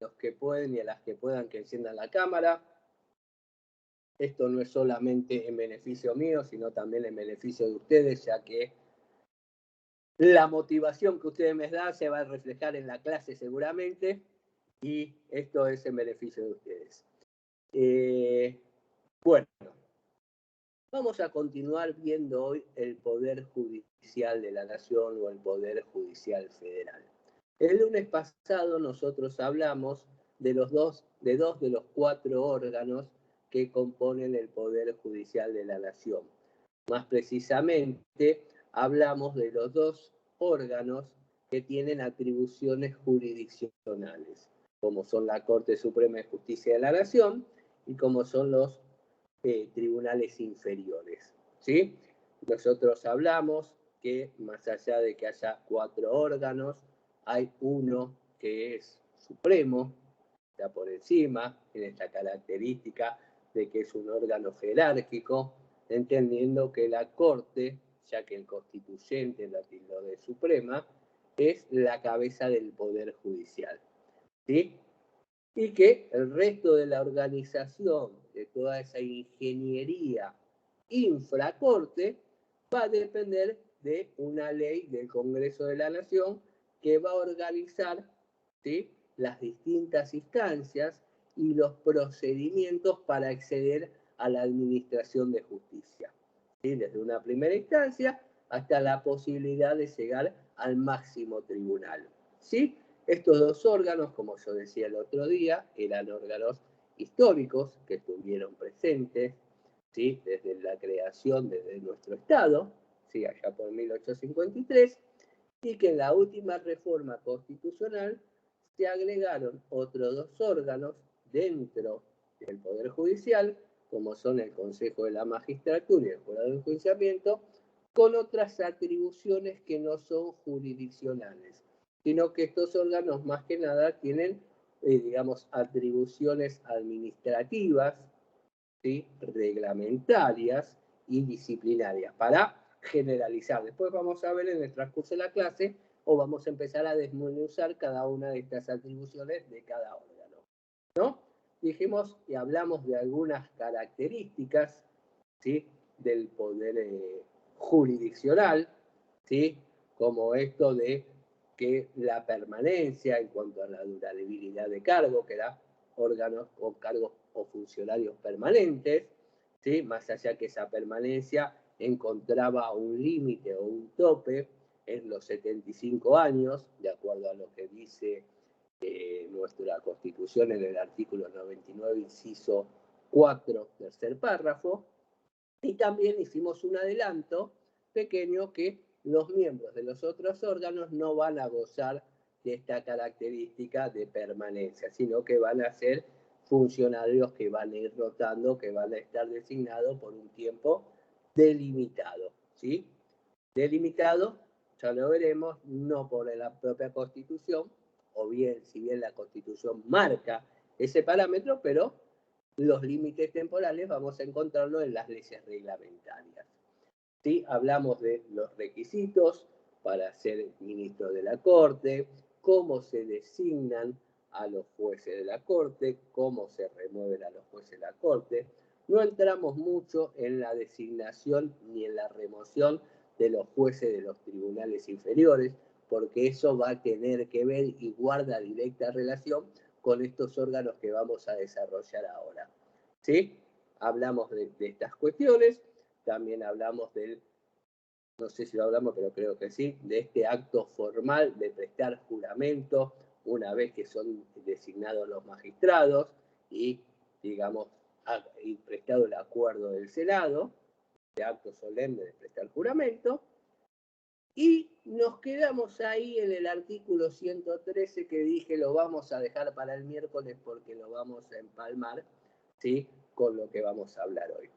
los que pueden y a las que puedan que enciendan la cámara. Esto no es solamente en beneficio mío, sino también en beneficio de ustedes, ya que la motivación que ustedes me dan se va a reflejar en la clase seguramente, y esto es en beneficio de ustedes. Bueno, vamos a continuar viendo hoy el Poder Judicial de la Nación o el Poder Judicial Federal. El lunes pasado nosotros hablamos de dos de los 4 órganos que componen el Poder Judicial de la Nación. Más precisamente, hablamos de los 2 órganos que tienen atribuciones jurisdiccionales, como son la Corte Suprema de Justicia de la Nación y como son los tribunales inferiores, ¿sí? Nosotros hablamos que más allá de que haya 4 órganos, hay uno que es supremo, está por encima, en esta característica de que es un órgano jerárquico, entendiendo que la Corte, ya que el constituyente la tildó de suprema, es la cabeza del Poder Judicial, ¿sí? Y que el resto de la organización, de toda esa ingeniería infracorte, va a depender de una ley del Congreso de la Nación que va a organizar, ¿sí?, las distintas instancias y los procedimientos para acceder a la administración de justicia, ¿sí?, desde una primera instancia hasta la posibilidad de llegar al máximo tribunal, ¿sí? Estos 2 órganos, como yo decía el otro día, eran órganos históricos que estuvieron presentes, ¿sí?, desde la creación, desde nuestro Estado, ¿sí?, allá por 1853, y que en la última reforma constitucional se agregaron otros 2 órganos dentro del Poder Judicial, como son el Consejo de la Magistratura y el Jurado de Enjuiciamiento, con otras atribuciones que no son jurisdiccionales, sino que estos órganos más que nada tienen, digamos, atribuciones administrativas, ¿sí?, reglamentarias y disciplinarias, para generalizar. Después vamos a ver en el transcurso de la clase, o vamos a empezar a desmenuzar cada una de estas atribuciones de cada órgano, ¿no? Dijimos y hablamos de algunas características, ¿sí?, del poder jurisdiccional, ¿sí?, como esto de que la permanencia en cuanto a la durabilidad de cargo, que da órganos o cargos o funcionarios permanentes, ¿sí?, más allá que esa permanencia encontraba un límite o un tope en los 75 años, de acuerdo a lo que dice nuestra Constitución en el artículo 99, inciso 4, tercer párrafo, y también hicimos un adelanto pequeño que los miembros de los otros órganos no van a gozar de esta característica de permanencia, sino que van a ser funcionarios que van a ir rotando, que van a estar designados por un tiempo delimitado, ¿sí? Delimitado, ya lo veremos, no por la propia Constitución, o bien, si bien la Constitución marca ese parámetro, pero los límites temporales vamos a encontrarlo en las leyes reglamentarias, ¿sí? Hablamos de los requisitos para ser ministro de la Corte, cómo se designan a los jueces de la Corte, cómo se remueven a los jueces de la Corte. No entramos mucho en la designación ni en la remoción de los jueces de los tribunales inferiores, porque eso va a tener que ver y guarda directa relación con estos órganos que vamos a desarrollar ahora, ¿sí? Hablamos de estas cuestiones, también hablamos del, no sé si lo hablamos, pero creo que sí, de este acto formal de prestar juramento una vez que son designados los magistrados y, digamos, y prestado el acuerdo del Senado, de acto solemne de prestar juramento. Y nos quedamos ahí en el artículo 113 que dije lo vamos a dejar para el miércoles porque lo vamos a empalmar, ¿sí?, con lo que vamos a hablar hoy,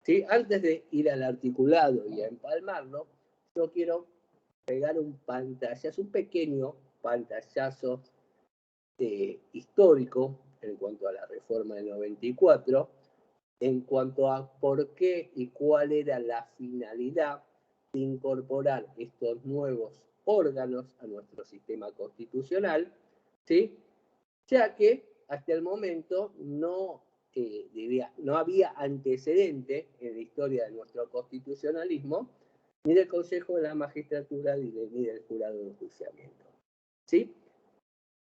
¿sí? Antes de ir al articulado y a empalmarlo, yo quiero pegar un pantallazo, un pequeño pantallazo histórico en cuanto a la reforma del 94, en cuanto a por qué y cuál era la finalidad de incorporar estos nuevos órganos a nuestro sistema constitucional, ¿sí?, ya que hasta el momento no había antecedente en la historia de nuestro constitucionalismo, ni del Consejo de la Magistratura ni del Jurado de Enjuiciamiento. ¿Sí?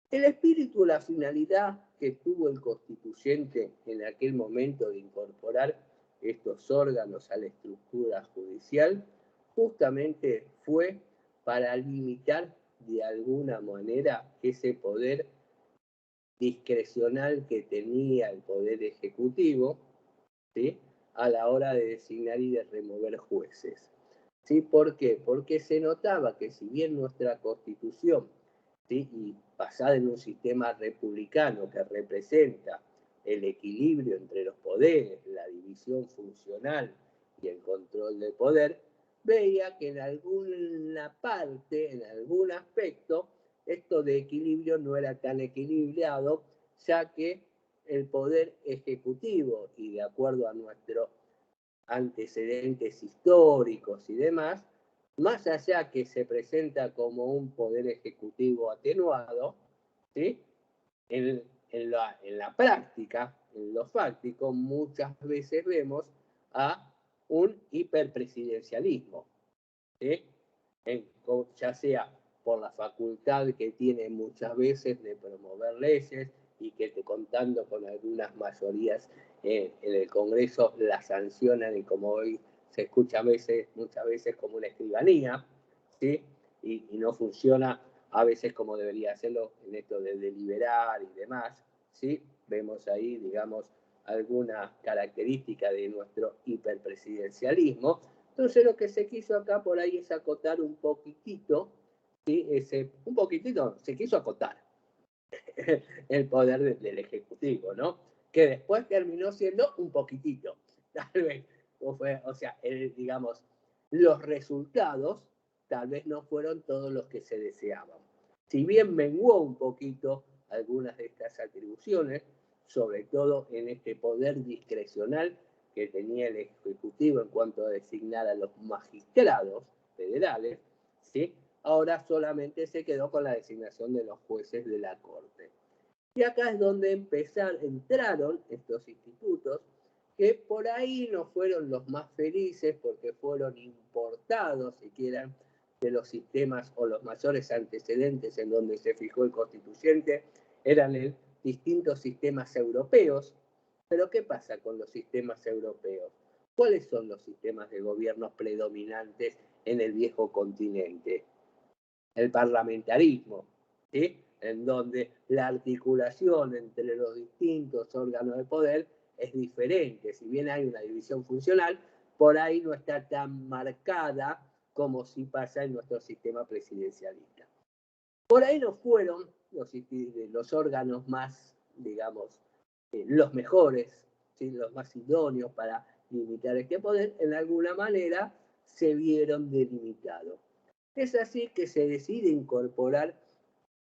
El espíritu, la finalidad que tuvo el constituyente en aquel momento de incorporar estos órganos a la estructura judicial, justamente fue para limitar de alguna manera ese poder discrecional que tenía el Poder Ejecutivo, ¿sí?, a la hora de designar y de remover jueces. ¿Sí? ¿Por qué? Porque se notaba que si bien nuestra Constitución, ¿sí?, y basada en un sistema republicano que representa el equilibrio entre los poderes, la división funcional y el control del poder, veía que en alguna parte, en algún aspecto, esto de equilibrio no era tan equilibrado, ya que el poder ejecutivo, y de acuerdo a nuestros antecedentes históricos y demás, más allá que se presenta como un poder ejecutivo atenuado, ¿sí?, en la práctica, en lo fáctico, muchas veces vemos a un hiperpresidencialismo, ¿sí?, ya sea por la facultad que tiene muchas veces de promover leyes y que contando con algunas mayorías en el Congreso las sancionan, y como hoy se escucha muchas veces como una escribanía, ¿sí?, y no funciona a veces como debería hacerlo en esto de deliberar y demás, ¿sí? Vemos ahí, digamos, alguna característica de nuestro hiperpresidencialismo. Entonces lo que se quiso acá por ahí es acotar un poquitito, ¿sí?, un poquitito, se quiso acotar el poder del Ejecutivo, ¿no? Que después terminó siendo un poquitito, tal vez. O sea, digamos, los resultados tal vez no fueron todos los que se deseaban. Si bien menguó un poquito algunas de estas atribuciones, sobre todo en este poder discrecional que tenía el Ejecutivo en cuanto a designar a los magistrados federales, ¿sí?, ahora solamente se quedó con la designación de los jueces de la Corte. Y acá es donde entraron estos institutos, que por ahí no fueron los más felices porque fueron importados, si quieren, de los sistemas o los mayores antecedentes en donde se fijó el constituyente, eran distintos sistemas europeos. Pero ¿qué pasa con los sistemas europeos? ¿Cuáles son los sistemas de gobierno predominantes en el viejo continente? El parlamentarismo, ¿sí?, en donde la articulación entre los distintos órganos de poder es diferente. Si bien hay una división funcional, por ahí no está tan marcada como si pasa en nuestro sistema presidencialista. Por ahí no fueron los órganos más, digamos, los mejores, ¿sí?, los más idóneos para limitar este poder, en alguna manera se vieron delimitados. Es así que se decide incorporar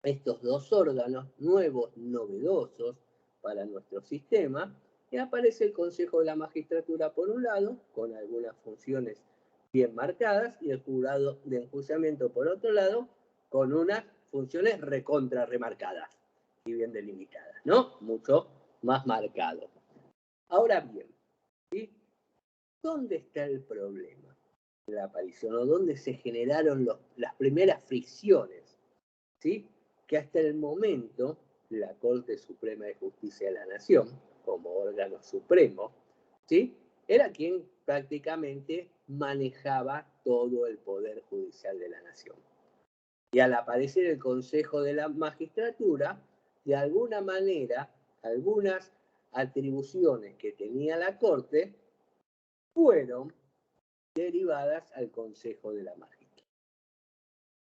estos dos órganos nuevos, novedosos para nuestro sistema, y aparece el Consejo de la Magistratura por un lado, con algunas funciones bien marcadas, y el Jurado de Enjuiciamiento por otro lado, con unas funciones recontra remarcadas y bien delimitadas, ¿no? Mucho más marcado. Ahora bien, ¿sí?, ¿dónde está el problema de la aparición, o dónde se generaron las primeras fricciones? ¿Sí? Que hasta el momento la Corte Suprema de Justicia de la Nación, como órgano supremo, ¿sí?, era quien prácticamente manejaba todo el poder judicial de la Nación. Y al aparecer el Consejo de la Magistratura, de alguna manera, algunas atribuciones que tenía la Corte fueron derivadas al Consejo de la Magistratura.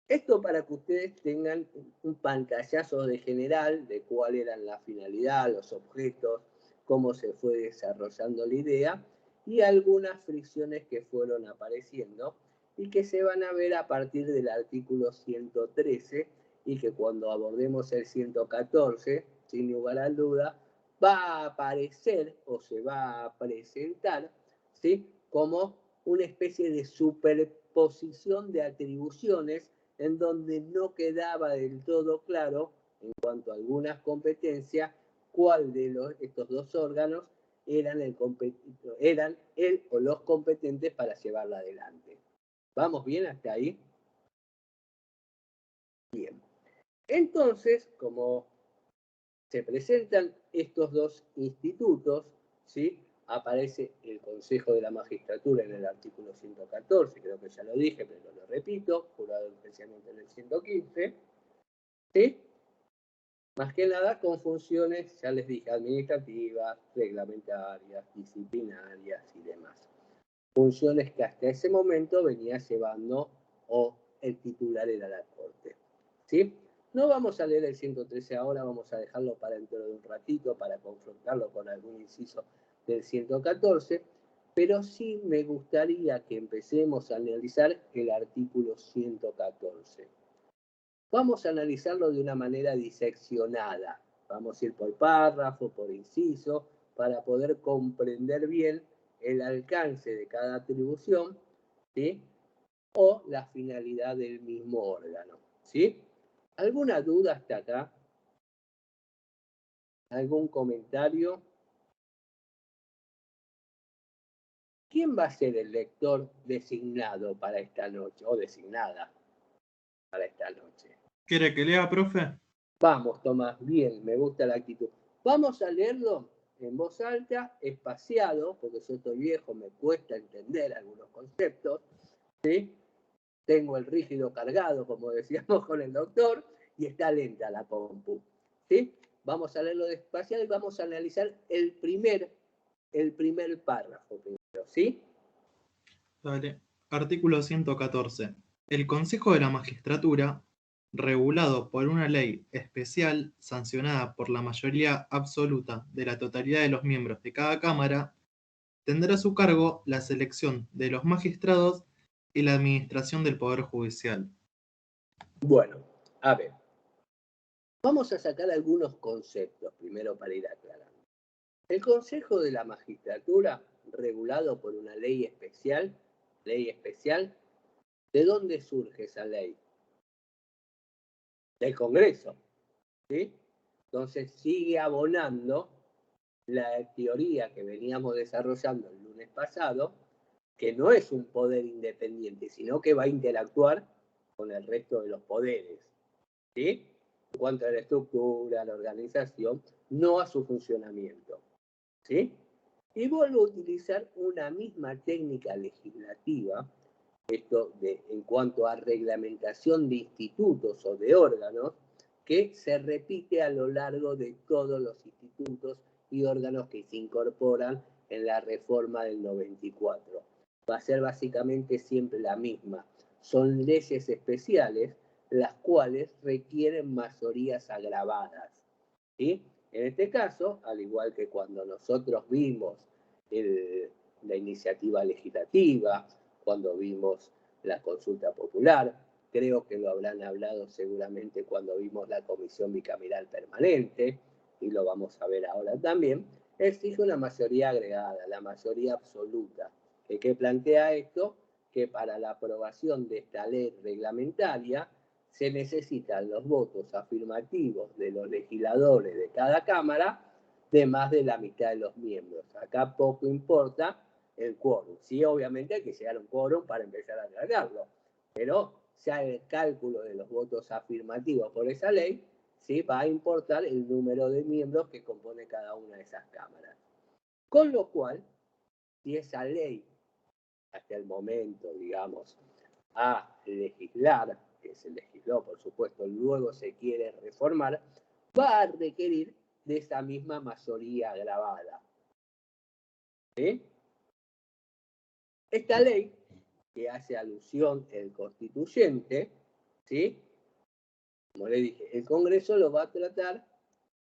Esto para que ustedes tengan un pantallazo de general de cuál eran la finalidad, los objetos, cómo se fue desarrollando la idea y algunas fricciones que fueron apareciendo y que se van a ver a partir del artículo 113, y que cuando abordemos el 114, sin lugar a duda, va a aparecer o se va a presentar, ¿sí?, como una especie de superposición de atribuciones en donde no quedaba del todo claro en cuanto a algunas competencias, cuál de estos dos órganos eran el o los competentes para llevarla adelante. ¿Vamos bien hasta ahí? Bien. Entonces, como se presentan estos dos institutos, ¿sí? Aparece el Consejo de la Magistratura en el artículo 114, creo que ya lo dije, pero lo repito, jurado especialmente en el 115, ¿sí? Más que nada con funciones, ya les dije, administrativas, reglamentarias, disciplinarias y demás. Funciones que hasta ese momento venía llevando o el titular era la Corte, ¿sí? No vamos a leer el 113 ahora, vamos a dejarlo para dentro de un ratito, para confrontarlo con algún inciso del 114, pero sí me gustaría que empecemos a analizar el artículo 114. Vamos a analizarlo de una manera diseccionada. Vamos a ir por párrafo, por inciso, para poder comprender bien el alcance de cada atribución, ¿sí? O la finalidad del mismo órgano, ¿sí? ¿Alguna duda hasta acá? ¿Algún comentario? ¿Quién va a ser el lector designado para esta noche, o designada para esta noche? ¿Quiere que lea, profe? Vamos, Tomás, bien, me gusta la actitud. Vamos a leerlo en voz alta, espaciado, porque yo estoy viejo, me cuesta entender algunos conceptos, ¿sí? Tengo el rígido cargado, como decíamos con el doctor, y está lenta la compu, ¿sí? Vamos a leerlo despaciado y vamos a analizar el primer párrafo primero, ¿sí? Dale. Artículo 114. El Consejo de la Magistratura, regulado por una ley especial sancionada por la mayoría absoluta de la totalidad de los miembros de cada Cámara, tendrá a su cargo la selección de los magistrados y la administración del Poder Judicial. Bueno, a ver, vamos a sacar algunos conceptos primero para ir aclarando. El Consejo de la Magistratura, regulado por una ley especial, ¿de dónde surge esa ley? Del Congreso, ¿sí? Entonces sigue abonando la teoría que veníamos desarrollando el lunes pasado, que no es un poder independiente, sino que va a interactuar con el resto de los poderes, ¿sí? En cuanto a la estructura, a la organización, no a su funcionamiento, ¿sí? Y vuelvo a utilizar una misma técnica legislativa, en cuanto a reglamentación de institutos o de órganos, que se repite a lo largo de todos los institutos y órganos que se incorporan en la reforma del 94. Va a ser básicamente siempre la misma. Son leyes especiales las cuales requieren mayorías agravadas, ¿sí? En este caso, al igual que cuando nosotros vimos la iniciativa legislativa, cuando vimos la consulta popular, creo que lo habrán hablado seguramente cuando vimos la comisión bicameral permanente, y lo vamos a ver ahora también, exige una mayoría agregada, la mayoría absoluta. ¿Qué plantea esto? Que para la aprobación de esta ley reglamentaria se necesitan los votos afirmativos de los legisladores de cada Cámara de más de la mitad de los miembros. Acá poco importa el quórum. Sí, obviamente hay que llegar a un quórum para empezar a tratarlo, pero ya el cálculo de los votos afirmativos por esa ley, sí, va a importar el número de miembros que compone cada una de esas cámaras. Con lo cual, si esa ley, hasta el momento, digamos, a legislar, que se legisló, por supuesto, luego se quiere reformar, va a requerir de esa misma mayoría agravada, ¿sí? Esta ley, que hace alusión el constituyente, ¿sí? Como le dije, el Congreso lo va a tratar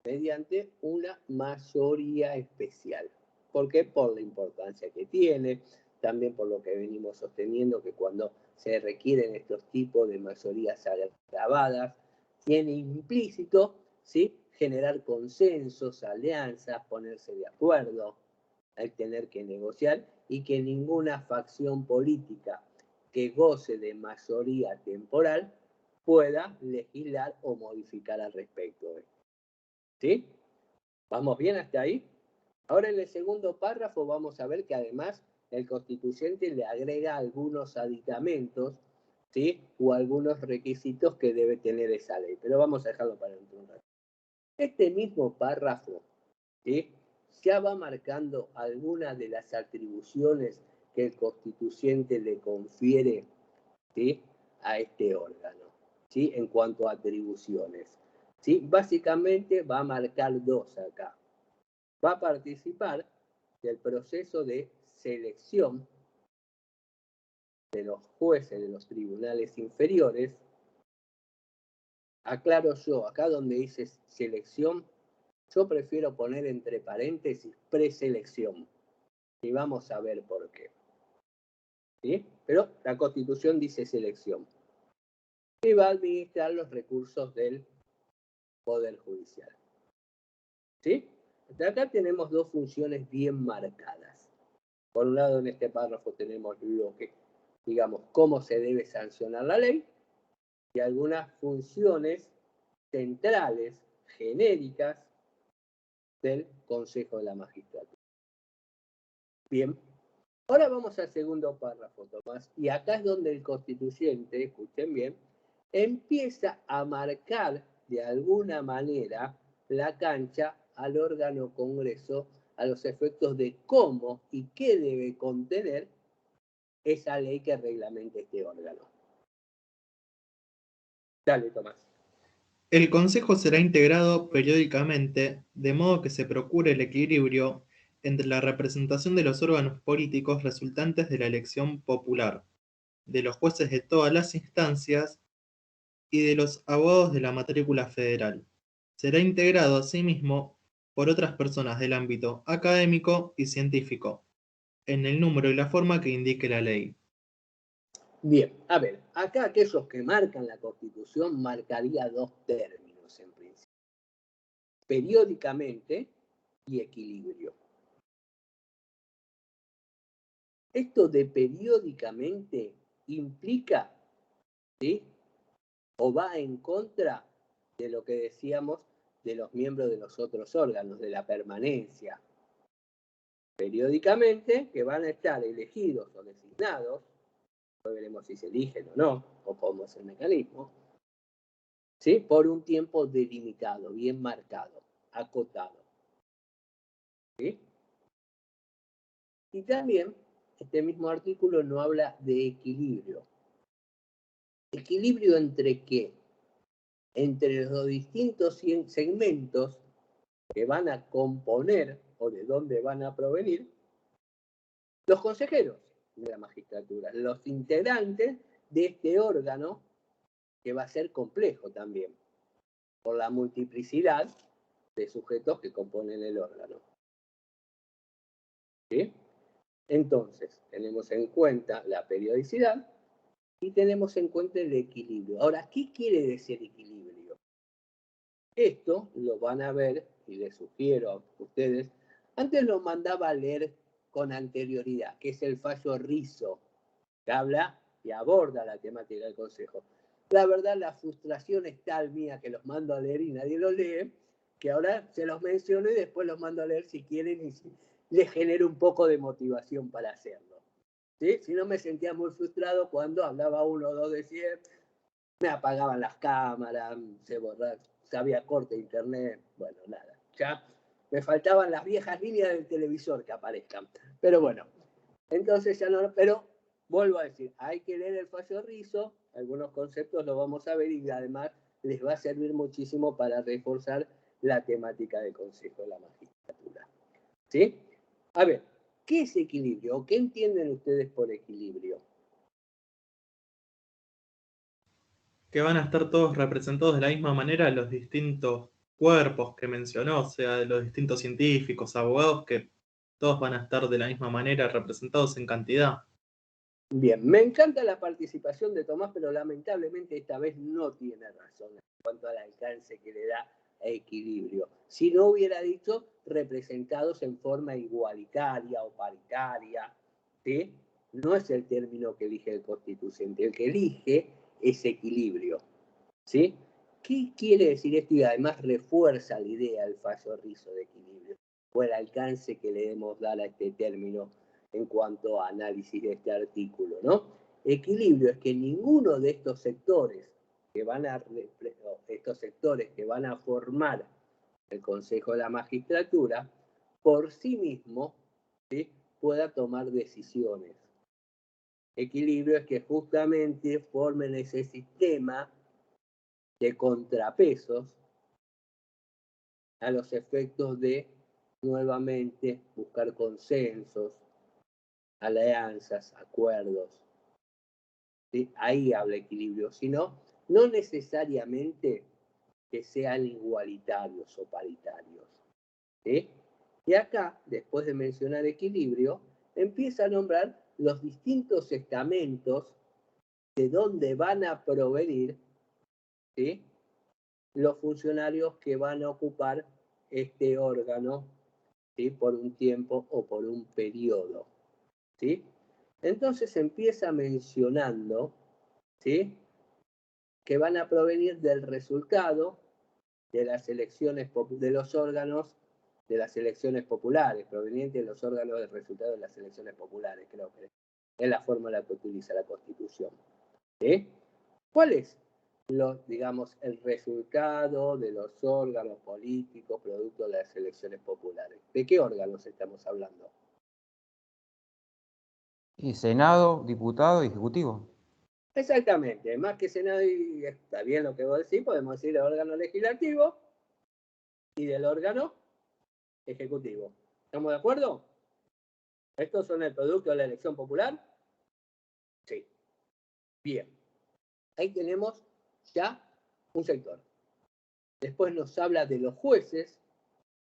mediante una mayoría especial. ¿Por qué? Por la importancia que tiene, también por lo que venimos sosteniendo, que cuando se requieren estos tipos de mayorías agravadas, tiene implícito, ¿sí?, generar consensos, alianzas, ponerse de acuerdo, al tener que negociar, y que ninguna facción política que goce de mayoría temporal pueda legislar o modificar al respecto. ¿Sí? ¿Vamos bien hasta ahí? Ahora en el segundo párrafo vamos a ver que además el constituyente le agrega algunos aditamentos, ¿sí? O algunos requisitos que debe tener esa ley. Pero vamos a dejarlo para dentro de un rato. Este mismo párrafo, ¿sí? Ya va marcando algunas de las atribuciones que el constituyente le confiere, ¿sí? A este órgano, ¿sí? En cuanto a atribuciones, ¿sí? Básicamente va a marcar dos acá. Va a participar del proceso de selección de los jueces de los tribunales inferiores. Aclaro yo, acá donde dice selección, yo prefiero poner entre paréntesis preselección. Y vamos a ver por qué. ¿Sí? Pero la Constitución dice selección. Y va a administrar los recursos del Poder Judicial. ¿Sí? Acá tenemos dos funciones bien marcadas. Por un lado, en este párrafo tenemos lo que, digamos, cómo se debe sancionar la ley y algunas funciones centrales, genéricas, del Consejo de la Magistratura. Bien, ahora vamos al segundo párrafo, Tomás, y acá es donde el constituyente, escuchen bien, empieza a marcar de alguna manera la cancha al órgano Congreso a los efectos de cómo y qué debe contener esa ley que reglamente este órgano. Dale, Tomás. El Consejo será integrado periódicamente, de modo que se procure el equilibrio entre la representación de los órganos políticos resultantes de la elección popular, de los jueces de todas las instancias y de los abogados de la matrícula federal. Será integrado asimismo por otras personas del ámbito académico y científico, en el número y la forma que indique la ley. Bien, a ver, acá aquellos que marcan la Constitución marcaría dos términos en principio. Periódicamente y equilibrio. Esto de periódicamente implica, ¿sí? O va en contra de lo que decíamos de los miembros de los otros órganos, de la permanencia. Periódicamente, que van a estar elegidos o designados, después veremos si se eligen o no, o cómo es el mecanismo, ¿sí? Por un tiempo delimitado, bien marcado, acotado. ¿Sí? Y también, este mismo artículo no habla de equilibrio. ¿Equilibrio entre qué? Entre los distintos segmentos que van a componer o de dónde van a provenir los consejeros de la magistratura, los integrantes de este órgano que va a ser complejo también por la multiplicidad de sujetos que componen el órgano. ¿Sí? Entonces, tenemos en cuenta la periodicidad y tenemos en cuenta el equilibrio. Ahora, ¿qué quiere decir equilibrio? Esto lo van a ver, y les sugiero a ustedes, antes lo mandaba a leer con anterioridad, que es el fallo Rizzo, que habla y aborda la temática del Consejo. La verdad, la frustración es tal mía que los mando a leer y nadie los lee, que ahora se los menciono y después los mando a leer si quieren y si les genero un poco de motivación para hacerlo. ¿Sí? Si no, me sentía muy frustrado cuando hablaba uno o dos de 100, me apagaban las cámaras, se borraba, había corte de internet, bueno, nada. Ya me faltaban las viejas líneas del televisor que aparezcan. Pero bueno, entonces ya no, pero vuelvo a decir, hay que leer el fallo Rizzo, algunos conceptos los vamos a ver y además les va a servir muchísimo para reforzar la temática del Consejo de la Magistratura. ¿Sí? A ver, ¿qué es equilibrio? ¿O qué entienden ustedes por equilibrio? Que van a estar todos representados de la misma manera los distintos cuerpos que mencionó, o sea, de los distintos científicos, abogados, que todos van a estar de la misma manera representados en cantidad. Bien, me encanta la participación de Tomás, pero lamentablemente esta vez no tiene razón en cuanto al alcance que le da a equilibrio. Si no hubiera dicho representados en forma igualitaria o paritaria, ¿sí? No es el término que elige el constituyente, el que elige es equilibrio. ¿Sí? ¿Qué quiere decir esto? Y además refuerza la idea del fallo Rizzo de equilibrio, o el alcance que le debemos dar a este término en cuanto a análisis de este artículo, ¿no? Equilibrio es que ninguno de estos sectores que van a formar el Consejo de la Magistratura, por sí mismo, ¿sí?, pueda tomar decisiones. Equilibrio es que justamente formen ese sistema de contrapesos a los efectos de, nuevamente, buscar consensos, alianzas, acuerdos. ¿Sí? Ahí habla equilibrio, sino no necesariamente que sean igualitarios o paritarios. ¿Sí? Y acá, después de mencionar equilibrio, empieza a nombrar los distintos estamentos de dónde van a provenir, ¿sí?, los funcionarios que van a ocupar este órgano, ¿sí?, por un tiempo o por un periodo. ¿Sí? Entonces empieza mencionando, ¿sí?, que van a provenir del resultado de las elecciones, de los órganos de las elecciones populares, provenientes de los órganos del resultado de las elecciones populares, creo que es la fórmula que utiliza la Constitución. ¿Sí? ¿Cuál es, digamos, el resultado de los órganos políticos producto de las elecciones populares? ¿De qué órganos estamos hablando? Y Senado, diputado y ejecutivo. Exactamente, más que Senado, y está bien lo que vos decís, podemos decir del órgano legislativo y del órgano ejecutivo. ¿Estamos de acuerdo? ¿Estos son el producto de la elección popular? Sí. Bien. Ahí tenemos ya un sector. Después nos habla de los jueces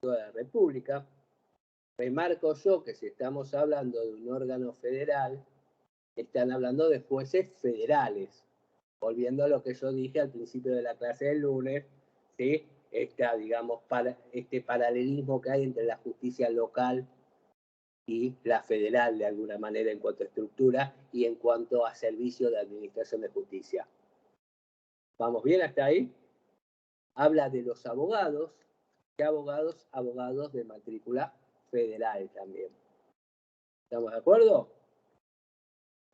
de la República. Remarco yo que si estamos hablando de un órgano federal, están hablando de jueces federales. Volviendo a lo que yo dije al principio de la clase del lunes, ¿sí?, digamos, este paralelismo que hay entre la justicia local y la federal, de alguna manera, en cuanto a estructura y en cuanto a servicio de administración de justicia. ¿Vamos bien hasta ahí? Habla de los abogados. ¿Qué abogados? Abogados de matrícula federal también. ¿Estamos de acuerdo?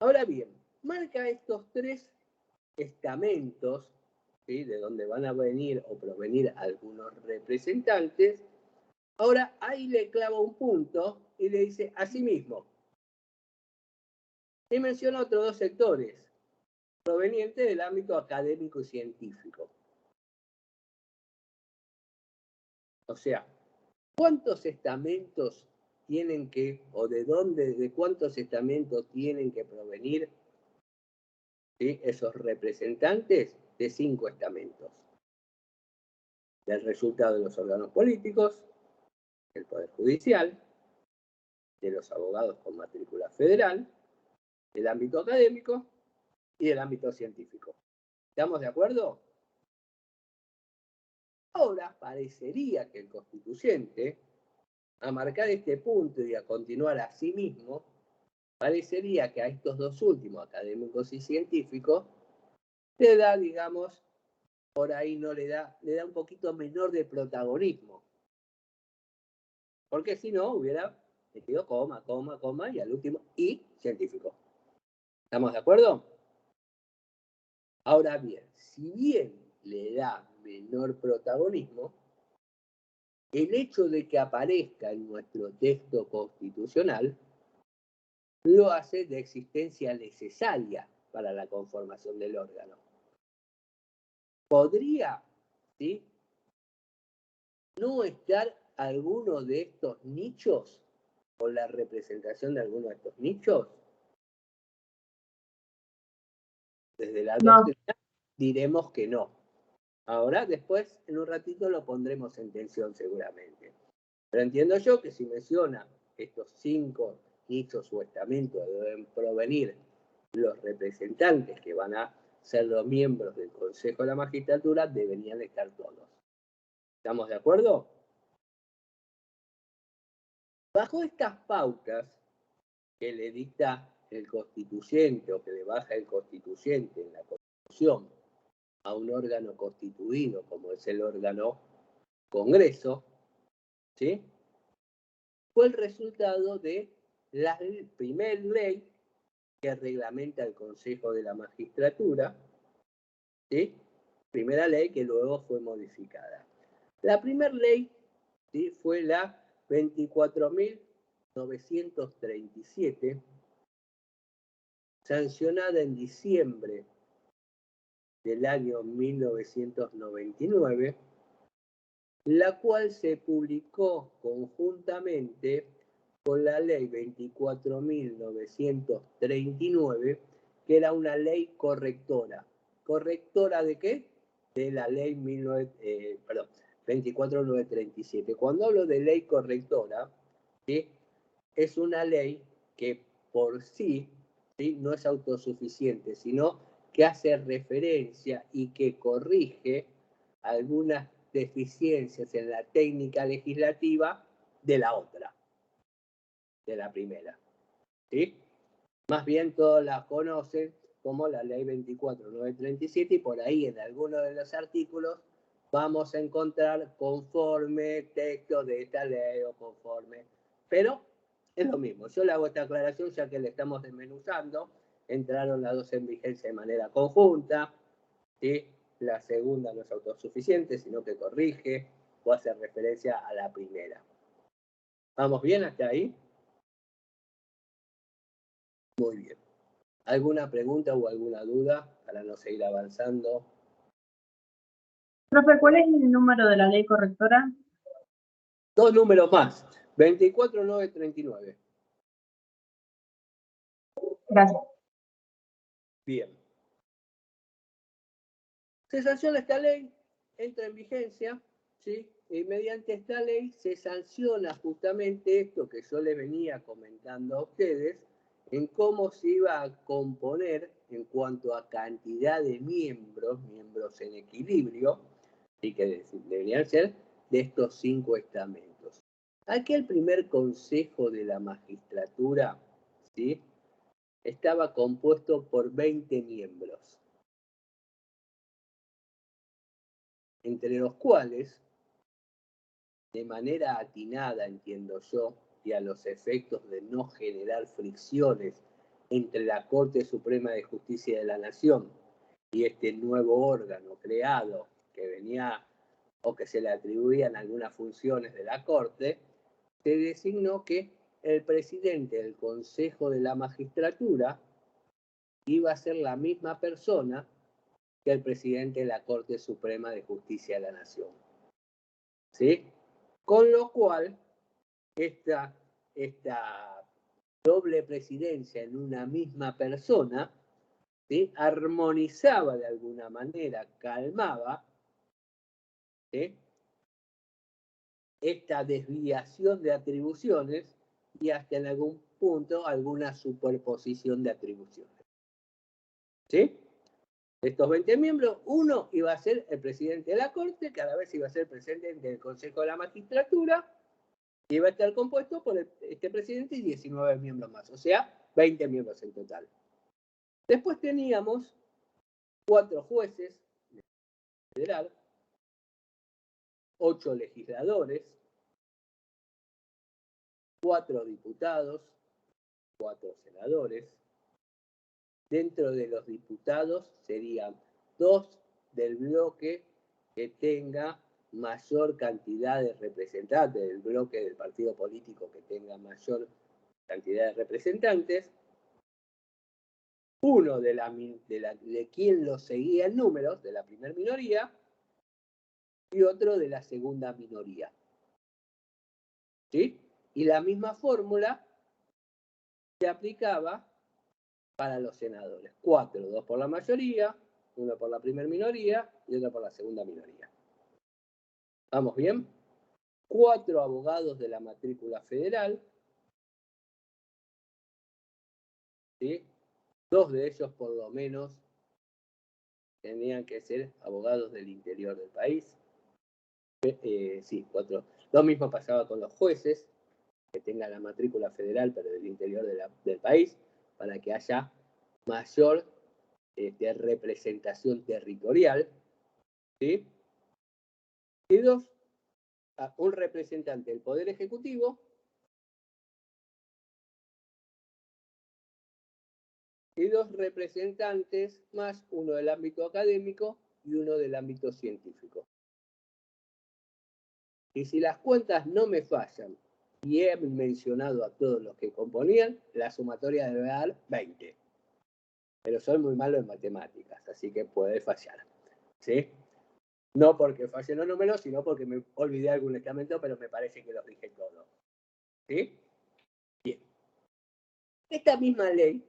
Ahora bien, marca estos tres estamentos, ¿sí?, de donde van a venir o provenir algunos representantes. Ahora ahí le clava un punto y le dice asimismo. Y menciona otros dos sectores provenientes del ámbito académico y científico. O sea, ¿cuántos estamentos tienen que, o de dónde, de cuántos estamentos tienen que provenir, ¿sí?, esos representantes? De 5 estamentos. Del resultado de los órganos políticos, del Poder Judicial, de los abogados con matrícula federal, del ámbito académico y del ámbito científico. ¿Estamos de acuerdo? Ahora parecería que el constituyente, a marcar este punto y a continuar a sí mismo, parecería que a estos dos últimos, académicos y científicos, le da, digamos, por ahí no le da un poquito menor de protagonismo. Porque si no, hubiera metido coma, coma, coma, y al último, y científico. ¿Estamos de acuerdo? Ahora bien, si bien le da menor protagonismo, el hecho de que aparezca en nuestro texto constitucional lo hace de existencia necesaria para la conformación del órgano. ¿Podría, sí, no estar alguno de estos nichos o la representación de alguno de estos nichos? Desde la doctrina diremos que no. Ahora, después, en un ratito lo pondremos en tensión seguramente. Pero entiendo yo que si menciona estos 5 nichos o estamentos deben provenir los representantes que van a ser los miembros del Consejo de la Magistratura, deberían estar todos. ¿Estamos de acuerdo? Bajo estas pautas que le dicta el constituyente o que le baja el constituyente en la Constitución a un órgano constituido como es el órgano Congreso, ¿sí? Fue el resultado de la primera ley que reglamenta el Consejo de la Magistratura, ¿sí? Primera ley que luego fue modificada. La primera ley, ¿sí?, fue la 24.937, sancionada en diciembre del año 1999, la cual se publicó conjuntamente con la ley 24.939, que era una ley correctora. ¿Correctora de qué? De la ley 24.937. Cuando hablo de ley correctora, ¿sí?, es una ley que por sí, ¿sí?, no es autosuficiente, sino que hace referencia y que corrige algunas deficiencias en la técnica legislativa de la otra, de la primera, ¿sí? Más bien todos la conocen como la ley 24.937 y por ahí en algunos de los artículos vamos a encontrar conforme texto de esta ley o conforme, pero es lo mismo. Yo le hago esta aclaración ya que le estamos desmenuzando. Entraron las dos en vigencia de manera conjunta, ¿sí? La segunda no es autosuficiente, sino que corrige o hace referencia a la primera. ¿Vamos bien hasta ahí? Muy bien. ¿Alguna pregunta o alguna duda para no seguir avanzando? Profe, ¿cuál es el número de la ley correctora? Dos números más. 24.939. Gracias. Bien. Se sanciona esta ley, entra en vigencia, ¿sí? Y mediante esta ley se sanciona justamente esto que yo les venía comentando a ustedes, en cómo se iba a componer en cuanto a cantidad de miembros en equilibrio, y que deberían ser de estos 5 estamentos. Aquel primer consejo de la magistratura, ¿sí?, estaba compuesto por 20 miembros, entre los cuales, de manera atinada, entiendo yo, y a los efectos de no generar fricciones entre la Corte Suprema de Justicia de la Nación y este nuevo órgano creado que venía o que se le atribuían algunas funciones de la Corte, se designó que el presidente del Consejo de la Magistratura iba a ser la misma persona que el presidente de la Corte Suprema de Justicia de la Nación, ¿sí? Con lo cual, esta doble presidencia en una misma persona, ¿sí?, armonizaba de alguna manera, calmaba, ¿sí?, esta desviación de atribuciones y hasta en algún punto alguna superposición de atribuciones. ¿Sí? De estos 20 miembros, uno iba a ser el presidente de la Corte, que a la vez iba a ser el presidente del Consejo de la Magistratura, y iba a estar compuesto por este presidente y 19 miembros más, o sea, 20 miembros en total. Después teníamos 4 jueces federal, 8 legisladores, 4 diputados, 4 senadores. Dentro de los diputados serían 2 del bloque que tenga mayor cantidad de representantes, del bloque del partido político que tenga mayor cantidad de representantes, uno de quien lo seguía en números, de la primera minoría, y otro de la segunda minoría. ¿Sí? Y la misma fórmula se aplicaba para los senadores. 4, 2 por la mayoría, 1 por la primera minoría y otro por la segunda minoría. ¿Vamos bien? 4 abogados de la matrícula federal, ¿sí? 2 de ellos por lo menos tenían que ser abogados del interior del país. Sí, 4. Lo mismo pasaba con los jueces, que tengan la matrícula federal pero del interior del país, para que haya mayor representación territorial, ¿sí? Y 2, un representante del Poder Ejecutivo y 2 representantes más, uno del ámbito académico y uno del ámbito científico. Y si las cuentas no me fallan, y he mencionado a todos los que componían, la sumatoria debe dar 20. Pero soy muy malo en matemáticas, así que puede fallar, ¿sí? No porque fallen los números, sino porque me olvidé algún estamento, pero me parece que los dije todos, ¿sí? Bien. Esta misma ley,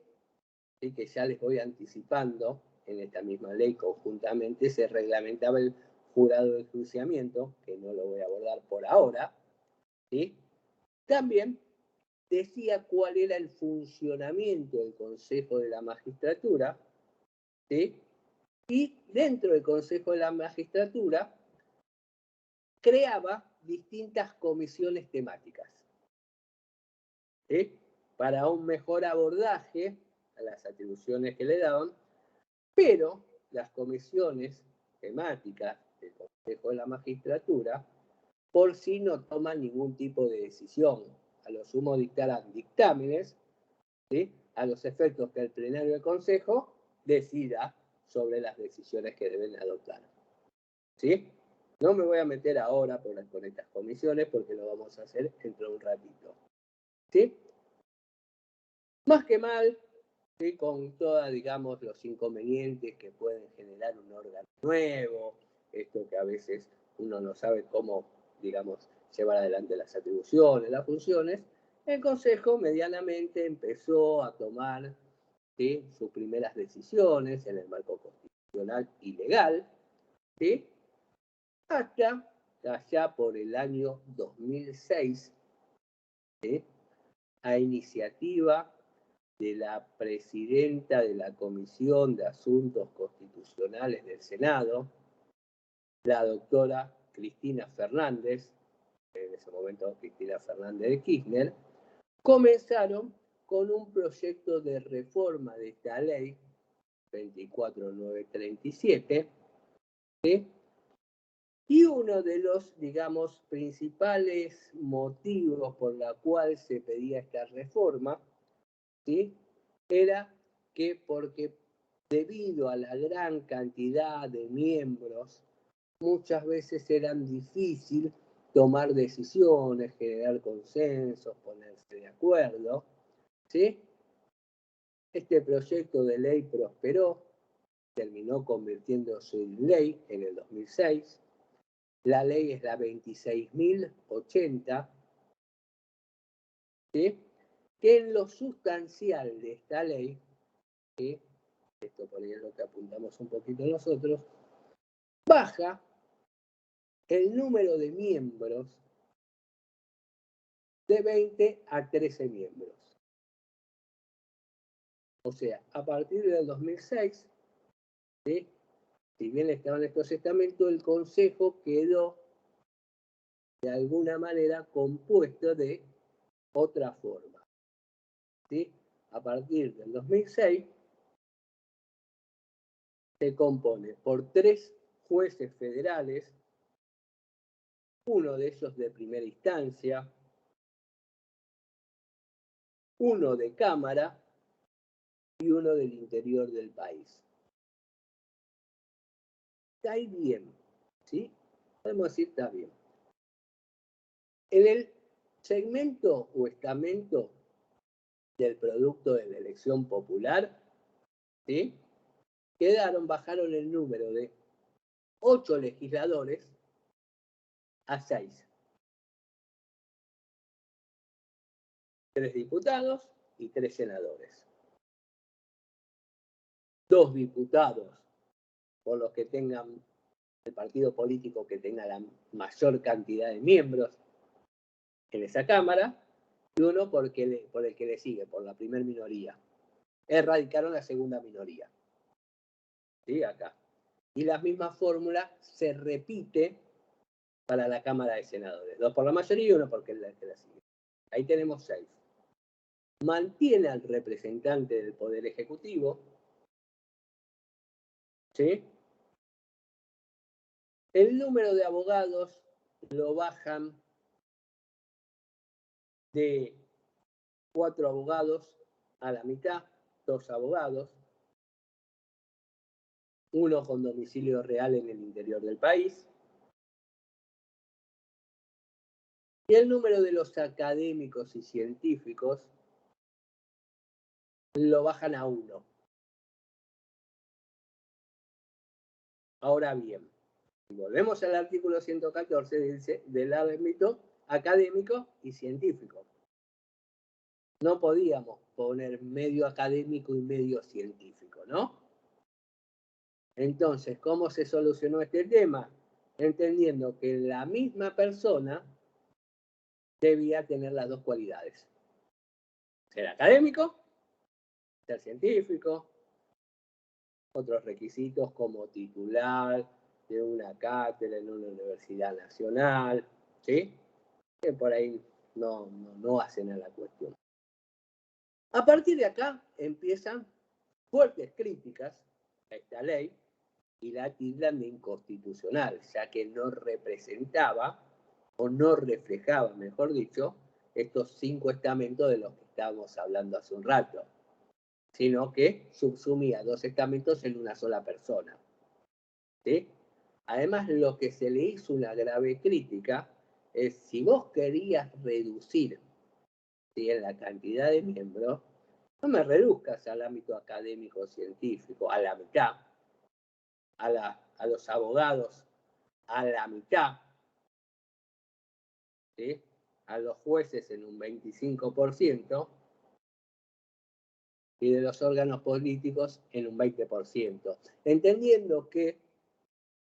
¿sí?, que ya les voy anticipando, en esta misma ley conjuntamente se reglamentaba el jurado de enjuiciamiento, que no lo voy a abordar por ahora, ¿sí? También decía cuál era el funcionamiento del Consejo de la Magistratura, ¿sí? Y dentro del Consejo de la Magistratura creaba distintas comisiones temáticas, ¿sí?, para un mejor abordaje a las atribuciones que le daban, pero las comisiones temáticas del Consejo de la Magistratura por sí no toman ningún tipo de decisión. A lo sumo dictarán dictámenes, ¿sí?, a los efectos que el plenario del Consejo decida sobre las decisiones que deben adoptar, ¿sí? No me voy a meter ahora con estas comisiones porque lo vamos a hacer dentro de un ratito, ¿sí? Más que mal, ¿sí?, con todos, digamos, los inconvenientes que pueden generar un órgano nuevo, esto que a veces uno no sabe cómo, digamos, llevar adelante las atribuciones, las funciones, el Consejo medianamente empezó a tomar, ¿sí?, sus primeras decisiones en el marco constitucional y legal, ¿sí?, hasta allá por el año 2006, ¿sí?, a iniciativa de la presidenta de la Comisión de Asuntos Constitucionales del Senado, la doctora Cristina Fernández, en ese momento Cristina Fernández de Kirchner, comenzaron con un proyecto de reforma de esta ley 24937, ¿sí?, y uno de los, digamos, principales motivos por la cual se pedía esta reforma, ¿sí?, era que porque debido a la gran cantidad de miembros, muchas veces era difícil tomar decisiones, generar consensos, ponerse de acuerdo, ¿sí? Este proyecto de ley prosperó, terminó convirtiéndose en ley en el 2006. La ley es la 26.080, ¿sí?, que en lo sustancial de esta ley, ¿sí?, esto por ahí es lo que apuntamos un poquito nosotros, baja el número de miembros de 20 a 13 miembros. O sea, a partir del 2006, ¿sí?, si bien estaban estos estamentos, el Consejo quedó de alguna manera compuesto de otra forma, ¿sí? A partir del 2006 se compone por 3 jueces federales, uno de ellos de primera instancia, uno de Cámara y uno del interior del país. Está ahí bien, ¿sí? Podemos decir está bien. En el segmento o estamento del producto de la elección popular, ¿sí?, bajaron el número de 8 legisladores a 6. 3 diputados y 3 senadores. 2 diputados por los que tengan el partido político que tenga la mayor cantidad de miembros en esa Cámara, y uno por el que le sigue, por la primer minoría. Erradicaron la segunda minoría, ¿sí?, acá. Y la misma fórmula se repite para la Cámara de Senadores. 2 por la mayoría y 1 porque el que la sigue. Ahí tenemos 6. Mantiene al representante del Poder Ejecutivo, ¿sí? El número de abogados lo bajan de 4 abogados a la mitad, 2 abogados, uno con domicilio real en el interior del país. Y el número de los académicos y científicos lo bajan a 1. Ahora bien, si volvemos al artículo 114, dice del ámbito académico y científico. No podíamos poner medio académico y medio científico, ¿no? Entonces, ¿cómo se solucionó este tema? Entendiendo que la misma persona debía tener las 2 cualidades. Ser académico, ser científico, otros requisitos como titular de una cátedra en una universidad nacional, ¿sí? Que por ahí no hacen a la cuestión. A partir de acá empiezan fuertes críticas a esta ley y la tildan de inconstitucional, ya que no representaba o no reflejaba, mejor dicho, estos 5 estamentos de los que estábamos hablando hace un rato, sino que subsumía 2 estamentos en una sola persona, ¿sí? Además, lo que se le hizo una grave crítica es si vos querías reducir, ¿sí?, en la cantidad de miembros, no me reduzcas al ámbito académico científico a la mitad, a los abogados a la mitad, ¿sí?, a los jueces en un 25% y de los órganos políticos en un 20%. Entendiendo que,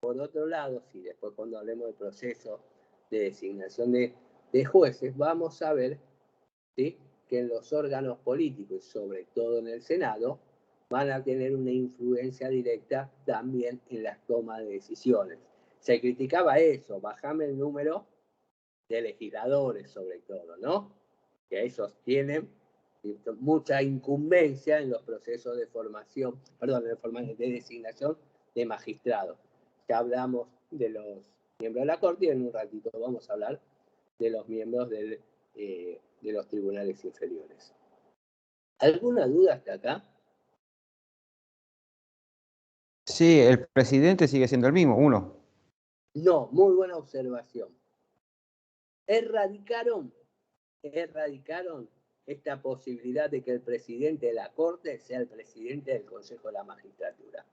por otro lado, si después cuando hablemos del proceso de designación de jueces, vamos a ver, ¿sí?, que en los órganos políticos, y sobre todo en el Senado, van a tener una influencia directa también en las tomas de decisiones. Se criticaba eso, bajame el número de legisladores sobre todo, ¿no? Que esos tienen mucha incumbencia en los procesos de formación, de designación de magistrados. Ya hablamos de los miembros de la Corte y en un ratito vamos a hablar de los miembros de los tribunales inferiores. ¿Alguna duda hasta acá? Sí, el presidente sigue siendo el mismo, 1. No, muy buena observación. Erradicaron esta posibilidad de que el presidente de la Corte sea el presidente del Consejo de la Magistratura.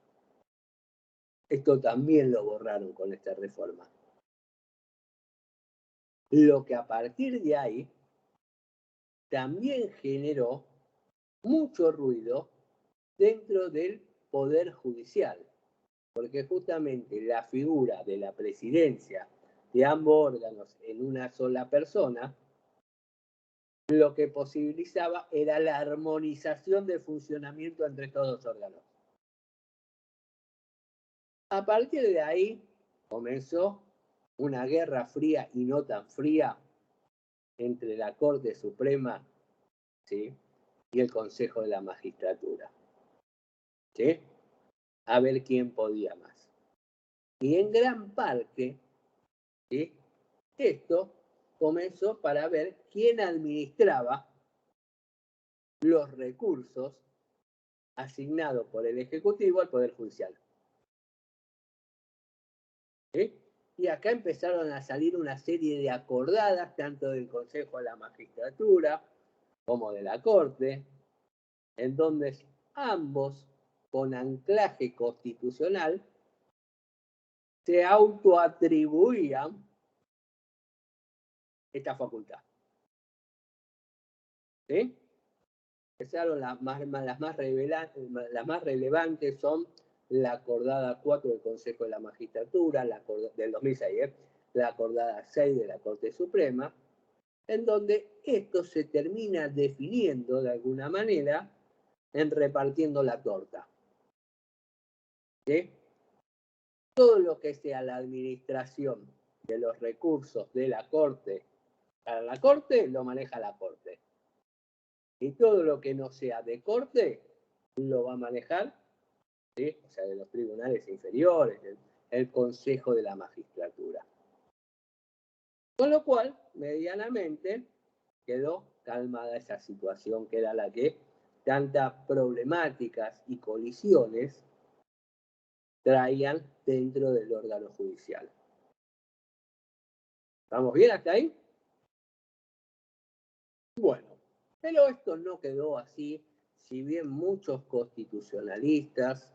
Esto también lo borraron con esta reforma. Lo que a partir de ahí también generó mucho ruido dentro del Poder Judicial, porque justamente la figura de la presidencia de ambos órganos en una sola persona, lo que posibilitaba era la armonización del funcionamiento entre todos los órganos. A partir de ahí comenzó una guerra fría y no tan fría entre la Corte Suprema, ¿sí?, y el Consejo de la Magistratura, ¿sí?, a ver quién podía más. Y en gran parte, ¿sí?, esto comenzó para ver quién administraba los recursos asignados por el Ejecutivo al Poder Judicial. ¿Sí? Y acá empezaron a salir una serie de acordadas, tanto del Consejo de la Magistratura como de la Corte, en donde ambos, con anclaje constitucional, se autoatribuían esta facultad. ¿Sí? Empezaron las más relevantes son la acordada 4 del Consejo de la Magistratura, del 2006, la acordada 6 de la Corte Suprema, en donde esto se termina definiendo de alguna manera en repartiendo la torta. ¿Sí? Todo lo que sea la administración de los recursos de la Corte para la Corte, lo maneja la Corte. Y todo lo que no sea de Corte, lo va a manejar ¿sí? O sea, de los tribunales inferiores, el Consejo de la Magistratura. Con lo cual, medianamente, quedó calmada esa situación que era la que tantas problemáticas y colisiones traían dentro del órgano judicial. ¿Estamos bien hasta ahí? Bueno, pero esto no quedó así, si bien muchos constitucionalistas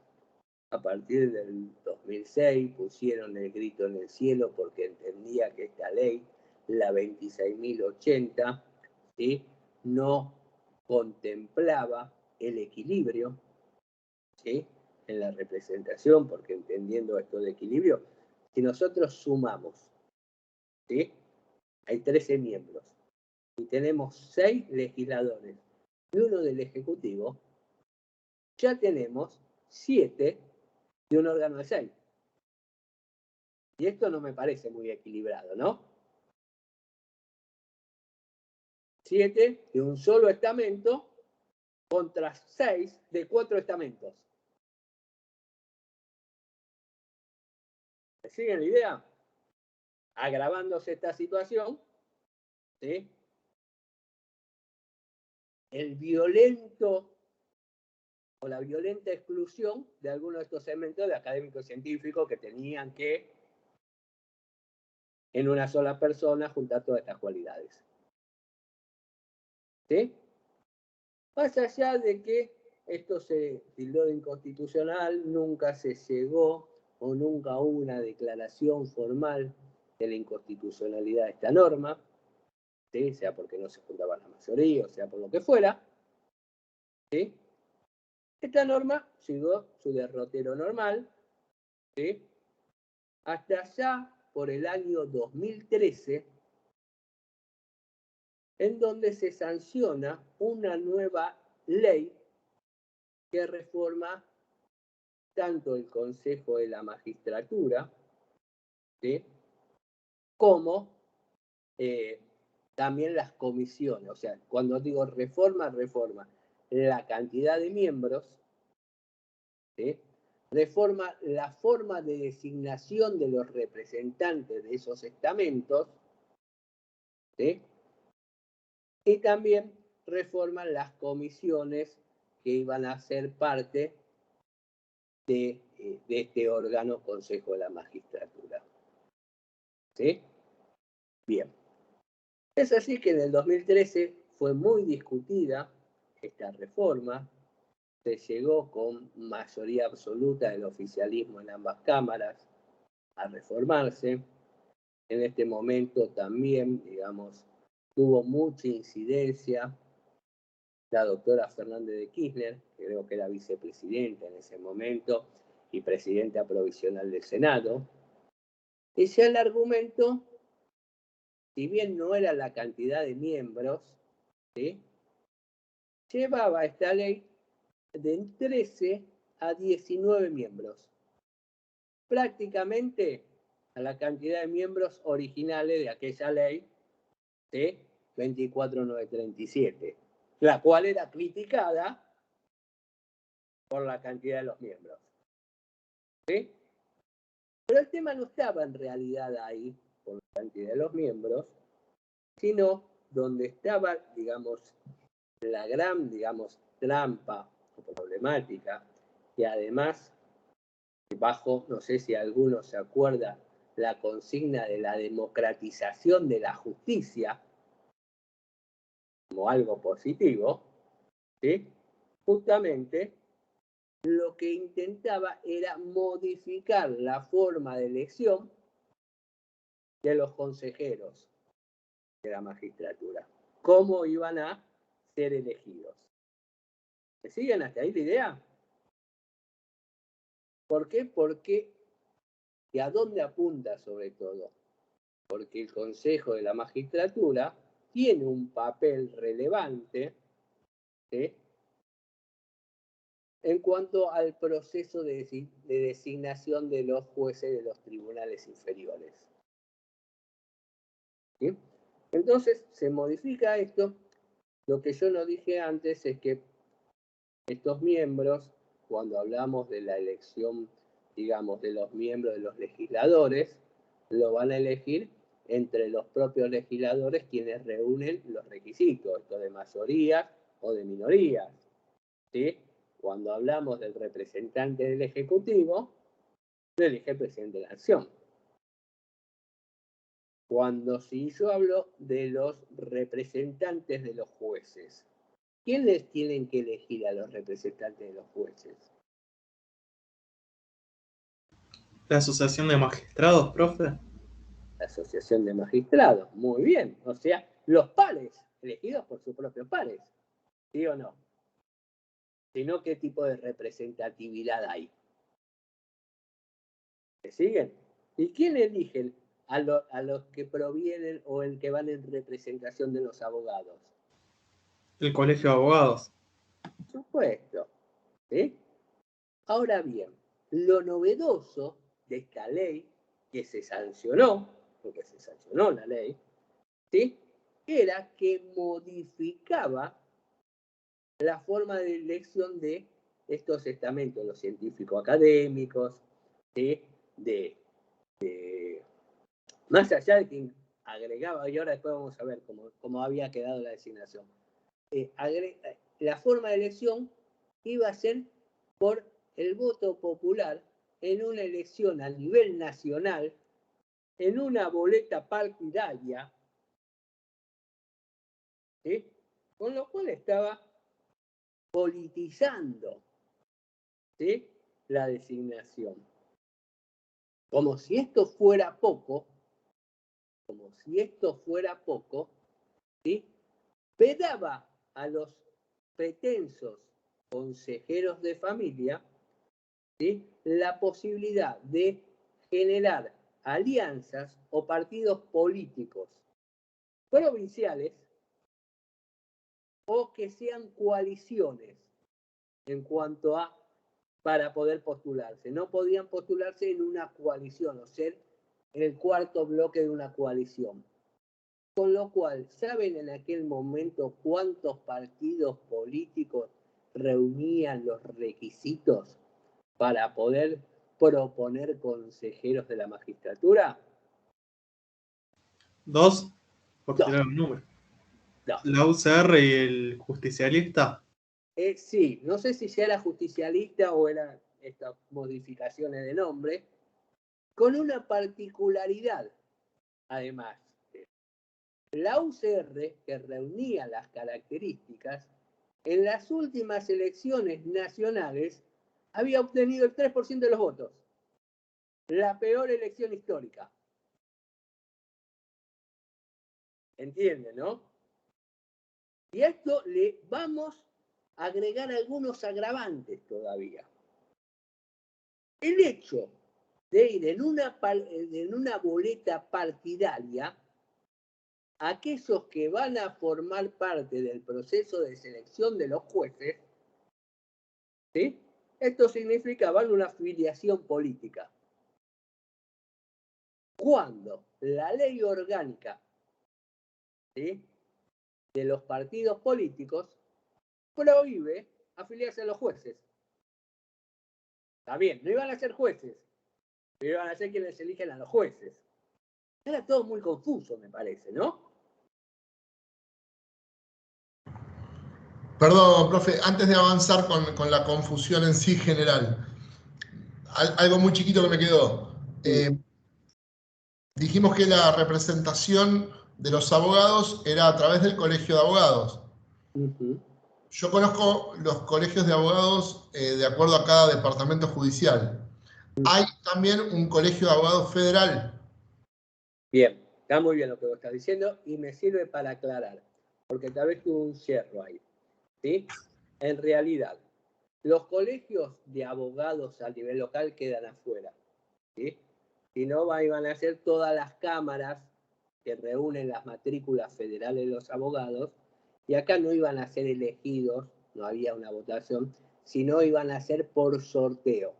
a partir del 2006 pusieron el grito en el cielo porque entendía que esta ley, la 26.080, ¿sí?, no contemplaba el equilibrio, ¿sí?, en la representación, porque entendiendo esto de equilibrio, si nosotros sumamos, ¿sí?, hay 13 miembros y tenemos 6 legisladores y 1 del Ejecutivo, ya tenemos 7 de un órgano de 6. Y esto no me parece muy equilibrado, ¿no? 7 de un solo estamento contra 6 de 4 estamentos. ¿Me siguen la idea? Agravándose esta situación, ¿sí?, el violento o la violenta exclusión de algunos de estos segmentos de académicos científicos que tenían que, en una sola persona, juntar todas estas cualidades. ¿Sí? Más allá de que esto se tildó de inconstitucional, nunca se llegó o nunca hubo una declaración formal de la inconstitucionalidad de esta norma, ¿sí?, sea porque no se juntaba la mayoría, o sea por lo que fuera, ¿sí? Esta norma siguió su derrotero normal, ¿sí?, hasta allá por el año 2013, en donde se sanciona una nueva ley que reforma tanto el Consejo de la Magistratura, ¿sí?, como también las comisiones. O sea, cuando digo reforma, la cantidad de miembros, ¿sí?, reforma la forma de designación de los representantes de esos estamentos, ¿sí?, y también reforman las comisiones que iban a ser parte de este órgano Consejo de la Magistratura. ¿Sí? Bien. Es así que en el 2013 fue muy discutida esta reforma, se llegó con mayoría absoluta del oficialismo en ambas cámaras a reformarse. En este momento también, digamos, tuvo mucha incidencia la doctora Fernández de Kirchner, que creo que era vicepresidenta en ese momento y presidenta provisional del Senado. Y ya el argumento, si bien no era la cantidad de miembros, ¿sí?, llevaba esta ley de 13 a 19 miembros, prácticamente a la cantidad de miembros originales de aquella ley, ¿sí?, 24937, la cual era criticada por la cantidad de los miembros. ¿Sí? Pero el tema no estaba en realidad ahí, por la cantidad de los miembros, sino donde estaba, digamos, la gran, digamos, trampa o problemática, que además, bajo, no sé si alguno se acuerda, la consigna de la democratización de la justicia, como algo positivo, ¿sí?, justamente lo que intentaba era modificar la forma de elección de los consejeros de la magistratura. ¿Cómo iban a ser elegidos? ¿Me siguen hasta ahí la idea? ¿Por qué? Porque, ¿y a dónde apunta sobre todo? Porque el Consejo de la Magistratura tiene un papel relevante, ¿sí?, en cuanto al proceso de designación de los jueces de los tribunales inferiores. ¿Sí? Entonces, se modifica esto. Lo que yo no dije antes es que estos miembros cuando hablamos de la elección, digamos, de los miembros de los legisladores, lo van a elegir entre los propios legisladores quienes reúnen los requisitos, esto de mayorías o de minorías, ¿sí? Cuando hablamos del representante del Ejecutivo, lo elige el presidente de la Nación. Si yo hablo de los representantes de los jueces, ¿quiénes tienen que elegir a los representantes de los jueces? La Asociación de Magistrados, profe. La Asociación de Magistrados, muy bien. O sea, los pares, elegidos por sus propios pares, ¿sí o no? Sino, ¿qué tipo de representatividad hay? ¿Me siguen? ¿Y quién eligen a los que provienen o el que van en representación de los abogados? El Colegio de Abogados. Por supuesto. ¿Sí? Ahora bien, lo novedoso de esta ley, que se sancionó, porque se sancionó la ley, ¿sí? Era que modificaba la forma de elección de estos estamentos, los científicos académicos, ¿sí? Más allá de que agregaba, y ahora después vamos a ver cómo había quedado la designación, la forma de elección iba a ser por el voto popular en una elección a nivel nacional, en una boleta partidaria, ¿sí? Con lo cual estaba politizando, ¿sí? La designación. Como si esto fuera poco, ¿sí? Vedaba a los pretensos consejeros de familia, ¿sí? La posibilidad de generar alianzas o partidos políticos provinciales o que sean coaliciones en cuanto a para poder postularse. No podían postularse en una coalición o ser el cuarto bloque de una coalición. Con lo cual, ¿saben en aquel momento cuántos partidos políticos reunían los requisitos para poder proponer consejeros de la magistratura? 2, por 2. tirar un número. 2. La UCR y el justicialista. Sí, no sé si ya era justicialista o eran estas modificaciones de nombre, con una particularidad, además. La UCR, que reunía las características, en las últimas elecciones nacionales había obtenido el 3% de los votos. La peor elección histórica. ¿Entienden, no? Y a esto le vamos a agregar algunos agravantes todavía. El hecho de ir en una boleta partidaria, aquellos que van a formar parte del proceso de selección de los jueces, ¿sí? Esto significaba una afiliación política. Cuando la ley orgánica, ¿sí?, de los partidos políticos prohíbe afiliarse a los jueces. Está bien, no iban a ser jueces, pero iban a ser quienes eligen a los jueces. Era todo muy confuso, me parece, ¿no? Perdón, profe, antes de avanzar con la confusión en sí general, algo muy chiquito que me quedó. Dijimos que la representación de los abogados era a través del colegio de abogados. Yo conozco los colegios de abogados de acuerdo a cada departamento judicial. Hay también un colegio de abogados federal. Bien, está muy bien lo que vos estás diciendo y me sirve para aclarar, porque tal vez tuve un cierro ahí, ¿sí? En realidad, los colegios de abogados a nivel local quedan afuera, ¿sí? Si no, van a ser todas las cámaras que reúnen las matrículas federales de los abogados, y acá no iban a ser elegidos, no había una votación, sino iban a ser por sorteo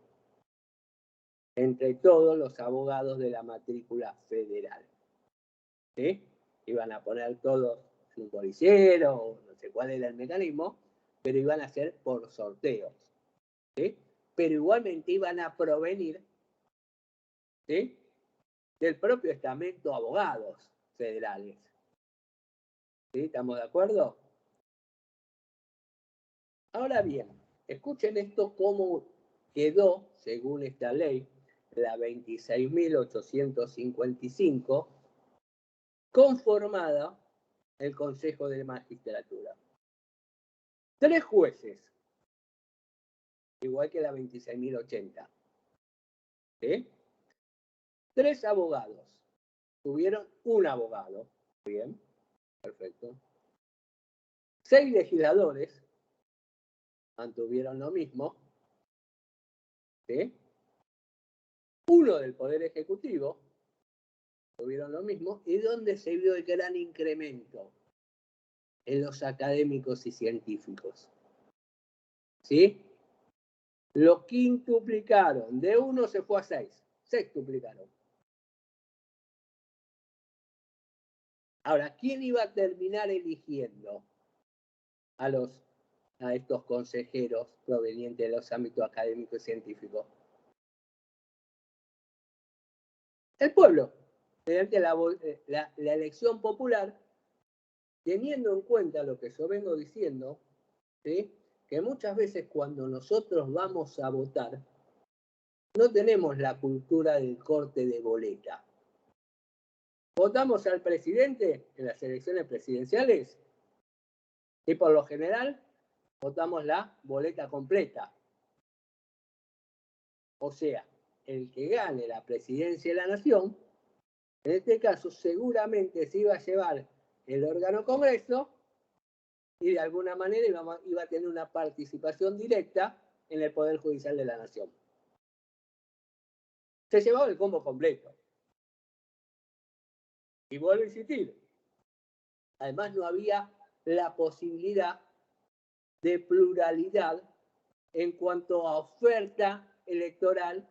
entre todos los abogados de la matrícula federal. ¿Sí? Iban a poner todos en un policiero, no sé cuál era el mecanismo, pero iban a ser por sorteos. ¿sí? Pero igualmente iban a provenir, ¿sí?, del propio estamento abogados federales. ¿Sí? ¿Estamos de acuerdo? Ahora bien, escuchen esto cómo quedó, según esta ley, la 26.855, conformada el Consejo de Magistratura. 3 jueces, igual que la 26.080. ¿Sí? 3 abogados. Tuvieron un abogado. Bien, perfecto. 6 legisladores mantuvieron lo mismo. ¿Sí? 1 del Poder Ejecutivo tuvieron lo mismo. ¿Y dónde se vio el gran incremento? En los académicos y científicos. ¿Sí? Lo quintuplicaron. De 1 se fue a 6. Sextuplicaron. Ahora, ¿quién iba a terminar eligiendo a estos consejeros provenientes de los ámbitos académicos y científicos? El pueblo, mediante la elección popular, teniendo en cuenta lo que yo vengo diciendo, ¿sí?, que muchas veces cuando nosotros vamos a votar, no tenemos la cultura del corte de boleta. Votamos al presidente en las elecciones presidenciales y por lo general votamos la boleta completa. O sea, el que gane la presidencia de la nación, en este caso seguramente se iba a llevar el órgano Congreso y de alguna manera iba a tener una participación directa en el Poder Judicial de la nación. Se llevaba el combo completo. Y vuelvo a insistir, además no había la posibilidad de pluralidad en cuanto a oferta electoral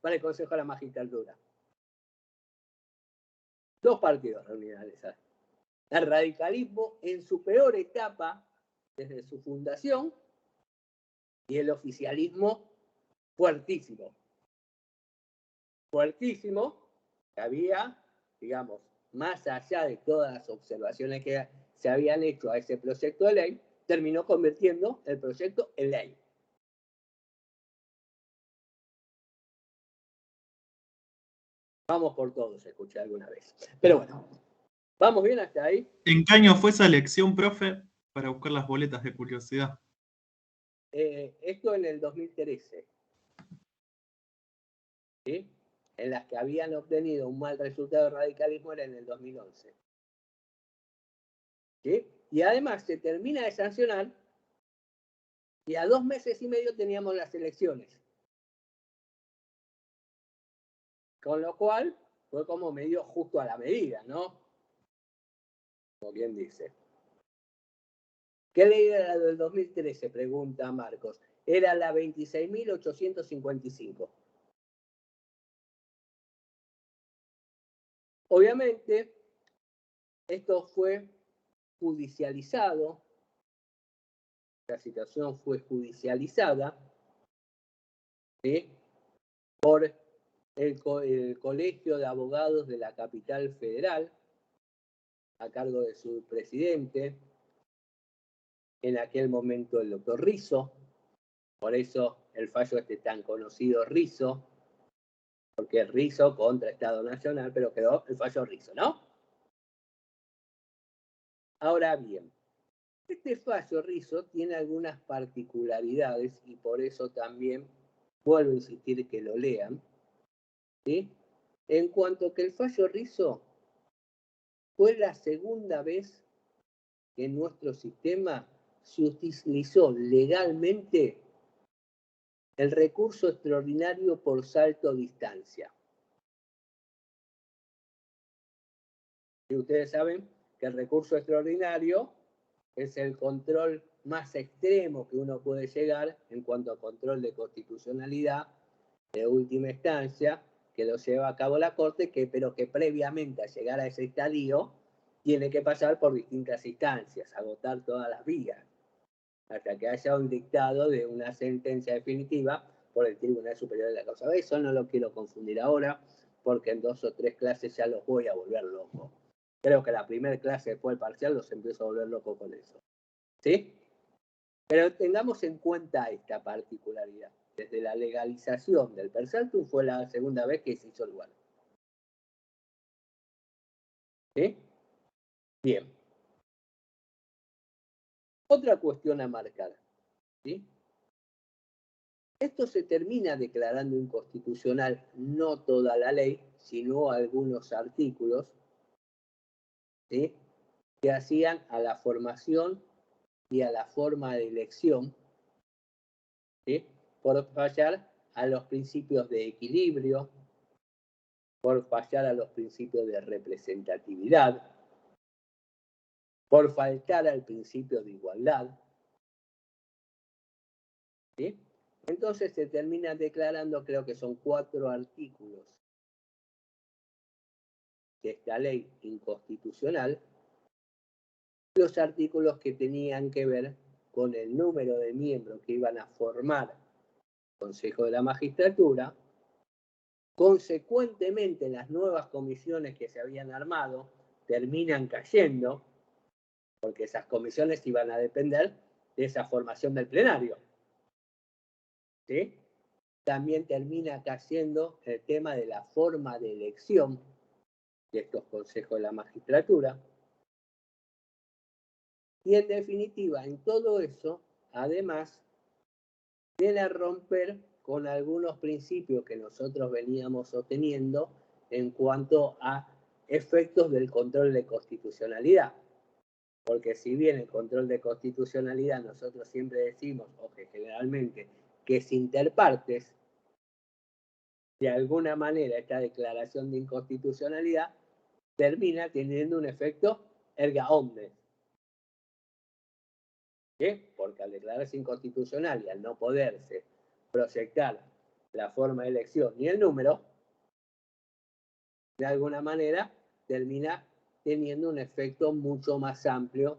para el Consejo de la Magistratura. 2 partidos reunidos. El radicalismo en su peor etapa desde su fundación y el oficialismo fuertísimo. Fuertísimo, que había, digamos, más allá de todas las observaciones que se habían hecho a ese proyecto de ley, terminó convirtiendo el proyecto en ley. Vamos por todos, escuché alguna vez. Pero bueno, ¿vamos bien hasta ahí? ¿En qué año fue esa elección, profe? Para buscar las boletas de curiosidad. Esto en el 2013. ¿Sí? En las que habían obtenido un mal resultado de radicalismo era en el 2011. ¿Sí? Y además se termina de sancionar y a 2 meses y medio teníamos las elecciones. Con lo cual fue como medio justo a la medida, ¿no? Como quien dice. ¿Qué ley era la del 2013? Pregunta Marcos. Era la 26.855. Obviamente, esto fue judicializado, la situación fue judicializada, ¿sí?, por el Colegio de Abogados de la Capital Federal, a cargo de su presidente, en aquel momento el doctor Rizzo. Por eso el fallo tan conocido Rizzo, porque es Rizzo contra Estado Nacional, pero quedó el fallo Rizzo, ¿no? Ahora bien, este fallo Rizzo tiene algunas particularidades y por eso también vuelvo a insistir que lo lean, ¿sí? En cuanto que el fallo Rizzo fue la segunda vez que en nuestro sistema se utilizó legalmente el recurso extraordinario por salto a distancia. Y ustedes saben que el recurso extraordinario es el control más extremo que uno puede llegar en cuanto a control de constitucionalidad de última instancia, que lo lleva a cabo la Corte, pero que previamente a llegar a ese estadio tiene que pasar por distintas instancias, agotar todas las vías. hasta que haya un dictado de una sentencia definitiva por el Tribunal Superior de la Causa. Eso no lo quiero confundir ahora, porque en 2 o 3 clases ya los voy a volver locos. Creo que la primera clase después del parcial los empiezo a volver locos con eso. ¿Sí? Pero tengamos en cuenta esta particularidad. Desde la legalización del per saltum fue la segunda vez que se hizo el lugar. ¿Sí? Bien. Otra cuestión a marcar. ¿Sí? Esto se termina declarando inconstitucional no toda la ley, sino algunos artículos, ¿sí?, que hacían a la formación y a la forma de elección, ¿sí?, por fallar a los principios de equilibrio, por fallar a los principios de representatividad, por faltar al principio de igualdad. ¿Sí? Entonces se termina declarando, creo que son 4 artículos de esta ley inconstitucional, los artículos que tenían que ver con el número de miembros que iban a formar el Consejo de la Magistratura. Consecuentemente, las nuevas comisiones que se habían armado terminan cayendo, porque esas comisiones iban a depender de esa formación del plenario. ¿Sí? También termina cayendo el tema de la forma de elección de estos consejos de la magistratura. Y en definitiva, en todo eso, además, viene a romper con algunos principios que nosotros veníamos sosteniendo en cuanto a efectos del control de constitucionalidad. Porque si bien el control de constitucionalidad nosotros siempre decimos, o que generalmente, que es inter partes, de alguna manera esta declaración de inconstitucionalidad termina teniendo un efecto erga omnes. ¿Qué? Porque al declararse inconstitucional y al no poderse proyectar la forma de elección ni el número, de alguna manera termina teniendo un efecto mucho más amplio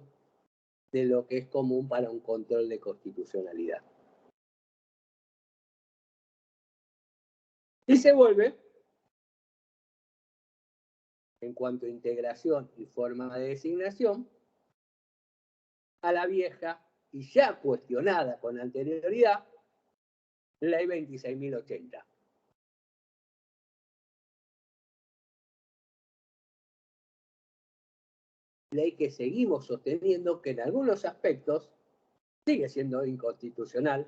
de lo que es común para un control de constitucionalidad. Y se vuelve, en cuanto a integración y forma de designación, a la vieja y ya cuestionada con anterioridad, Ley 26.080. Ley que seguimos sosteniendo que en algunos aspectos sigue siendo inconstitucional,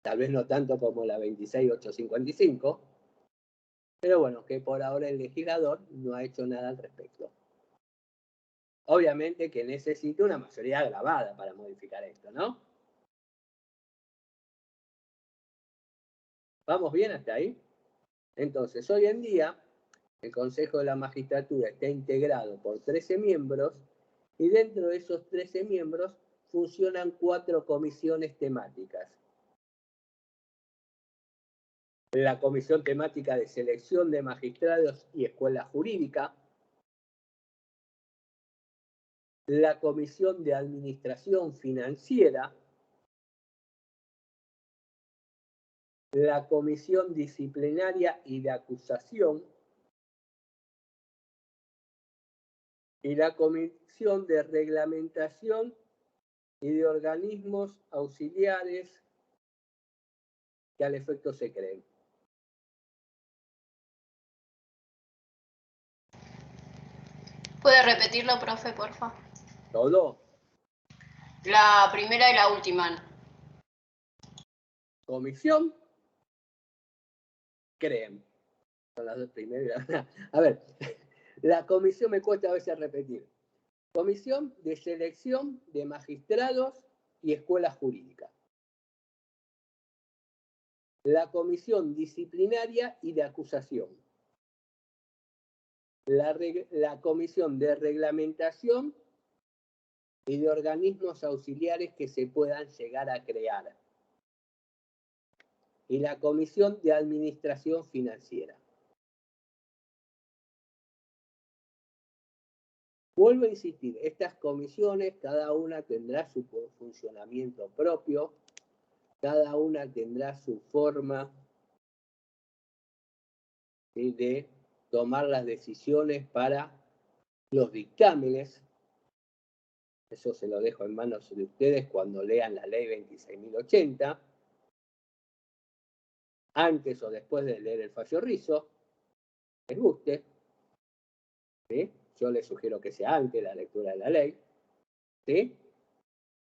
tal vez no tanto como la 26.855, pero bueno, que por ahora el legislador no ha hecho nada al respecto. Obviamente que necesita una mayoría agravada para modificar esto, ¿no? ¿Vamos bien hasta ahí? Entonces, hoy en día, el Consejo de la Magistratura está integrado por 13 miembros y dentro de esos 13 miembros funcionan 4 comisiones temáticas. La Comisión Temática de Selección de Magistrados y Escuela Jurídica, la Comisión de Administración Financiera, la Comisión Disciplinaria y de Acusación y la Comisión de Reglamentación y de Organismos Auxiliares que al efecto se creen. ¿Puede repetirlo, profe, porfa? Todo. La primera y la última. Comisión, creen. Son las dos primeras. A ver, la comisión me cuesta a veces repetir. Comisión de Selección de Magistrados y Escuela Jurídica. La Comisión Disciplinaria y de Acusación. La Comisión de Reglamentación y de Organismos Auxiliares que se puedan llegar a crear. Y la Comisión de Administración Financiera. Vuelvo a insistir, estas comisiones, cada una tendrá su funcionamiento propio, cada una tendrá su forma de tomar las decisiones para los dictámenes. Eso se lo dejo en manos de ustedes cuando lean la ley 26.080, antes o después de leer el fallo Rizzo, les guste, ¿sí? Yo les sugiero que sea antes la lectura de la ley, ¿sí?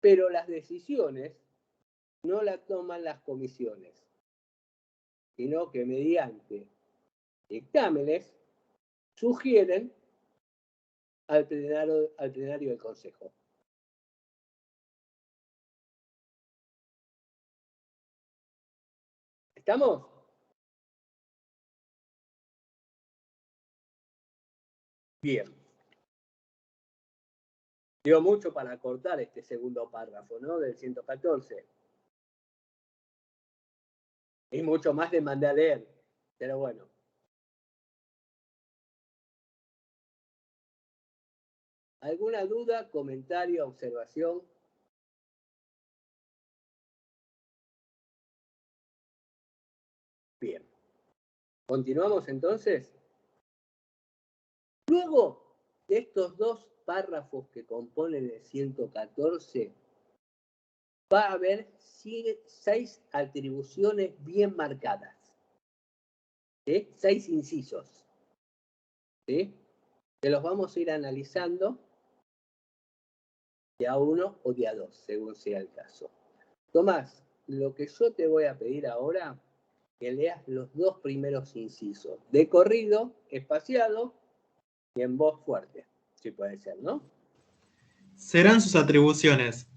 Pero las decisiones no las toman las comisiones, sino que mediante dictámenes sugieren al plenario del Consejo. ¿Estamos? Bien. Dio mucho para cortar este segundo párrafo, ¿no? Del 114. Y mucho más le mandé a leer, pero bueno. ¿Alguna duda, comentario, observación? Bien. ¿Continuamos entonces? Luego de estos dos párrafos que componen el 114, va a haber 6 atribuciones bien marcadas. ¿Sí? 6 incisos. ¿Sí? Que los vamos a ir analizando de a uno o de a dos, según sea el caso. Tomás, lo que yo te voy a pedir ahora, que leas los 2 primeros incisos, de corrido, espaciado y en voz fuerte, si puede ser, ¿no? Serán sus atribuciones: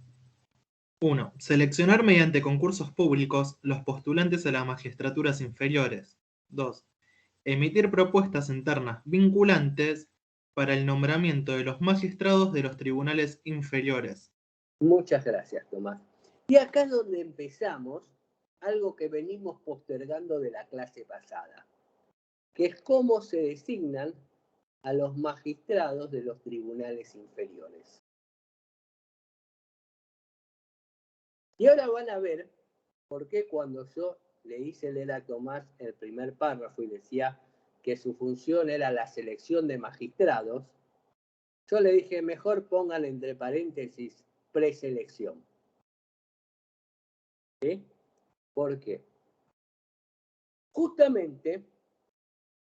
1. Seleccionar mediante concursos públicos los postulantes a las magistraturas inferiores. 2. Emitir propuestas internas vinculantes para el nombramiento de los magistrados de los tribunales inferiores. Muchas gracias, Tomás. Y acá es donde empezamos algo que venimos postergando de la clase pasada, que es cómo se designan a los magistrados de los tribunales inferiores. Y ahora van a ver por qué cuando yo le hice leer a Tomás el primer párrafo y decía que su función era la selección de magistrados, yo le dije, mejor pongan entre paréntesis preselección. ¿Sí? ¿Por qué? Justamente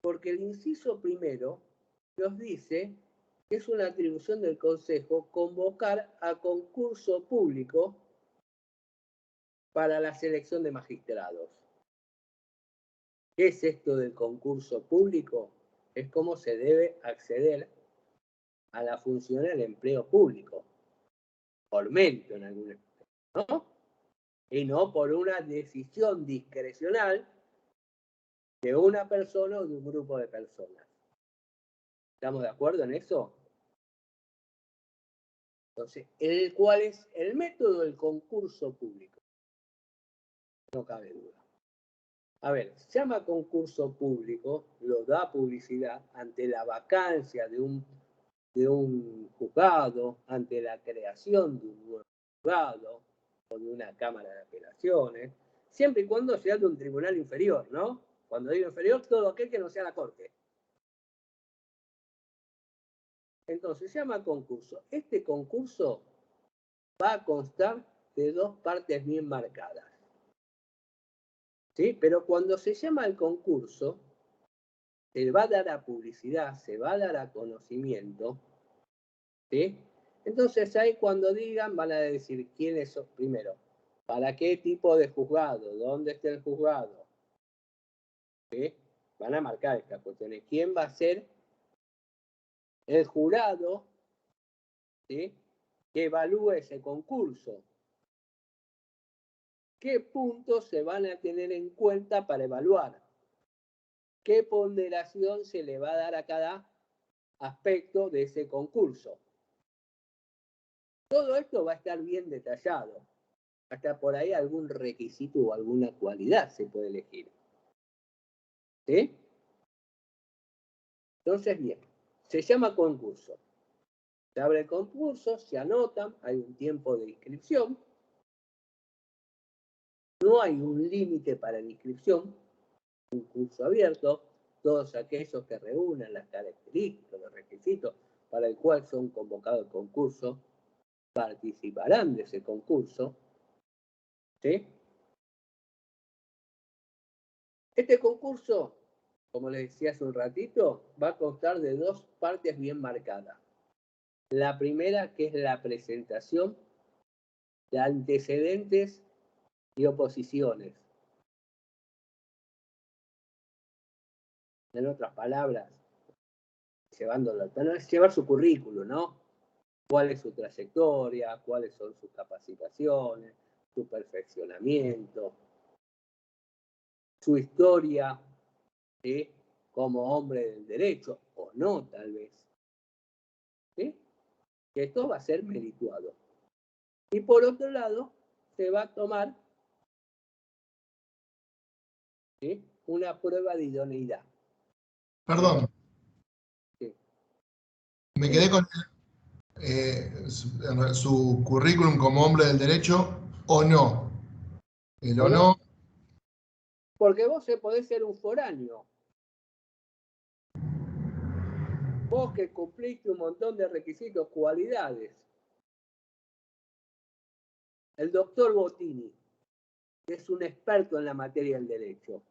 porque el inciso primero nos dice que es una atribución del Consejo convocar a concurso público para la selección de magistrados. ¿Qué es esto del concurso público? Es cómo se debe acceder a la función del empleo público, por mérito en algún aspecto, ¿no? Y no por una decisión discrecional de una persona o de un grupo de personas. ¿Estamos de acuerdo en eso? Entonces, ¿cuál es el método del concurso público? No cabe duda. A ver, se llama concurso público, lo da publicidad ante la vacancia de un juzgado, ante la creación de un nuevo juzgado o de una cámara de apelaciones, siempre y cuando sea de un tribunal inferior, ¿no? Cuando digo inferior, todo aquel que no sea la Corte. Entonces, se llama concurso. Este concurso va a constar de 2 partes bien marcadas. ¿Sí? Pero cuando se llama el concurso, se va a dar a publicidad, se va a dar a conocimiento, ¿sí? Entonces ahí cuando digan van a decir quiénes son, primero, para qué tipo de juzgado, dónde está el juzgado, ¿sí? Van a marcar estas cuestiones. ¿Quién va a ser el jurado, ¿sí? Que evalúe ese concurso? ¿Qué puntos se van a tener en cuenta para evaluar? ¿Qué ponderación se le va a dar a cada aspecto de ese concurso? Todo esto va a estar bien detallado. Hasta por ahí algún requisito o alguna cualidad se puede elegir. ¿Sí? Entonces, bien, se llama concurso. Se abre el concurso, se anotan, hay un tiempo de inscripción. No hay un límite para la inscripción, un curso abierto. Todos aquellos que reúnan las características, los requisitos para el cual son convocados al concurso, participarán de ese concurso. ¿Sí? Este concurso, como les decía hace un ratito, va a constar de dos partes bien marcadas. La primera, que es la presentación de antecedentes y oposiciones. En otras palabras, llevar su currículum, ¿no? ¿Cuál es su trayectoria? ¿Cuáles son sus capacitaciones? Su perfeccionamiento, su historia, ¿sí? Como hombre del derecho, o no, tal vez. ¿Sí? Que esto va a ser merituado. Y por otro lado, se va a tomar, ¿sí?, una prueba de idoneidad. Perdón. Sí. Me quedé con su currículum como hombre del derecho o no. El o no. Porque vos podés ser un foráneo. Vos que cumpliste un montón de requisitos, cualidades. El doctor Bottini, que es un experto en la materia del derecho,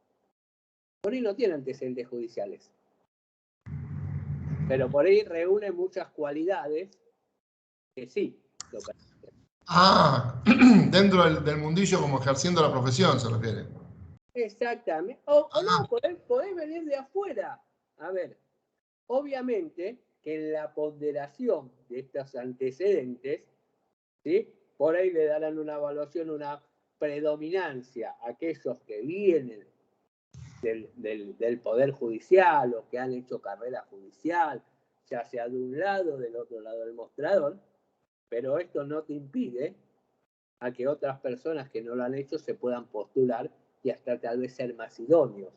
por ahí no tiene antecedentes judiciales, pero por ahí reúne muchas cualidades que sí lo permiten. Ah, dentro del mundillo como ejerciendo la profesión se refiere. Exactamente. O no, podés venir de afuera. A ver, obviamente que en la ponderación de estos antecedentes, ¿sí?, por ahí le darán una evaluación, una predominancia a aquellos que vienen del Poder Judicial o que han hecho carrera judicial, ya sea de un lado o del otro lado del mostrador, pero esto no te impide a que otras personas que no lo han hecho se puedan postular y hasta tal vez ser más idóneos.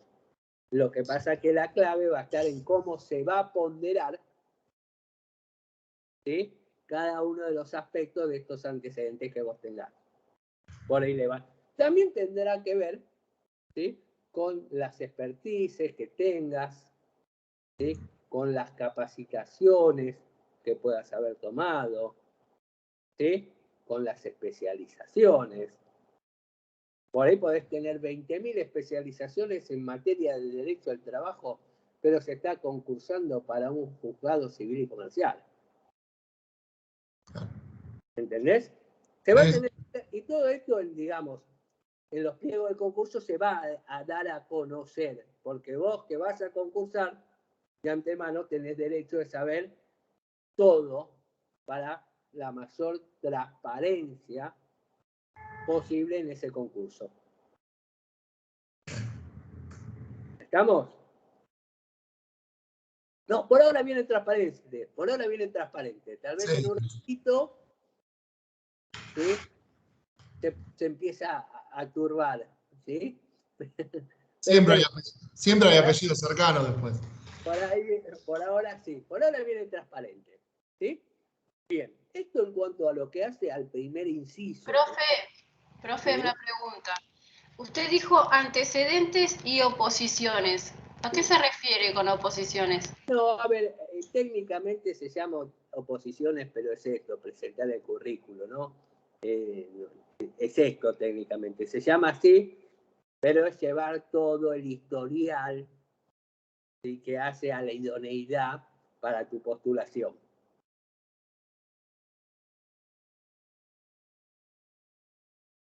Lo que pasa es que la clave va a estar en cómo se va a ponderar, ¿sí?, cada uno de los aspectos de estos antecedentes que vos tengas. Por ahí le va. También tendrá que ver, ¿sí?, con las expertices que tengas, ¿sí?, con las capacitaciones que puedas haber tomado, ¿sí?, con las especializaciones. Por ahí podés tener 20.000 especializaciones en materia de derecho al trabajo, pero se está concursando para un juzgado civil y comercial. ¿Entendés? Se va a tener, y todo esto, digamos, en los pliegos del concurso se va a dar a conocer, porque vos que vas a concursar, de antemano tenés derecho de saber todo para la mayor transparencia posible en ese concurso. ¿Estamos? No, por ahora viene transparente. Por ahora viene transparente. Tal vez en un ratito, ¿sí?, se empieza a turbar, ¿sí? Siempre hay apellidos cercanos después. Por ahora sí. Por ahora viene transparente. ¿Sí? Bien. Esto en cuanto a lo que hace al primer inciso. Profe, ¿sí?, una pregunta. Usted dijo antecedentes y oposiciones. ¿A qué se refiere con oposiciones? No, a ver, técnicamente se llama oposiciones, pero es esto, presentar el currículo, ¿no? Es esto técnicamente. Se llama así, pero es llevar todo el historial, ¿sí?, que hace a la idoneidad para tu postulación.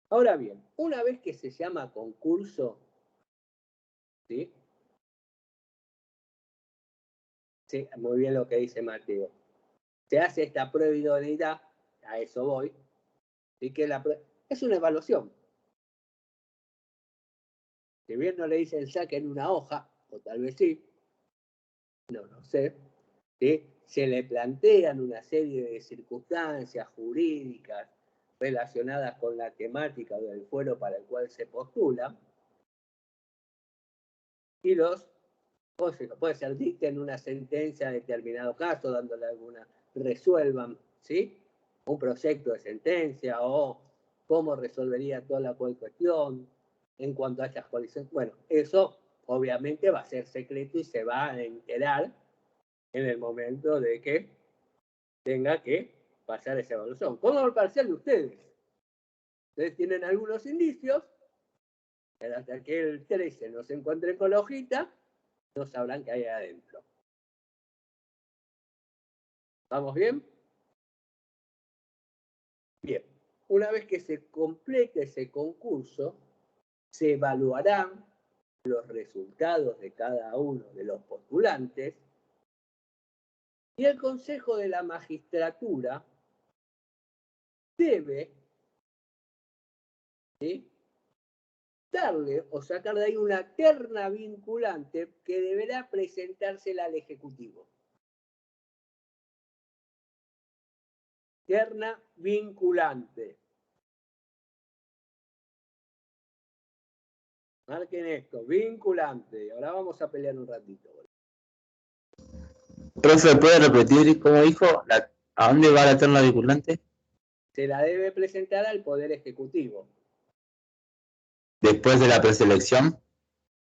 Ahora bien, una vez que se llama concurso, ¿sí? Sí, muy bien lo que dice Mateo. Se hace esta prueba de idoneidad, a eso voy, ¿sí?, que es una evaluación. Si bien no le dicen saquen una hoja, o tal vez sí, no sé, ¿sí?, se le plantean una serie de circunstancias jurídicas relacionadas con la temática del fuero para el cual se postula, y puede ser dicta en una sentencia en determinado caso, dándole alguna resuelvan, ¿sí? Un proyecto de sentencia o cómo resolvería toda la cuestión en cuanto a estas colisiones. Bueno, eso obviamente va a ser secreto y se va a enterar en el momento de que tenga que pasar esa evaluación. ¿Cómo va el parcial de ustedes? Ustedes tienen algunos indicios, pero hasta que el 13 no se encuentren con la hojita, no sabrán qué hay adentro. ¿Vamos bien? Bien. Una vez que se complete ese concurso, se evaluarán los resultados de cada uno de los postulantes y el Consejo de la Magistratura debe, ¿sí?, darle o sacar de ahí una terna vinculante que deberá presentársela al Ejecutivo. Terna vinculante. Marquen esto, vinculante. Y ahora vamos a pelear un ratito. Profe, ¿puede repetir cómo dijo? ¿A dónde va la terna vinculante? Se la debe presentar al Poder Ejecutivo. Después de la preselección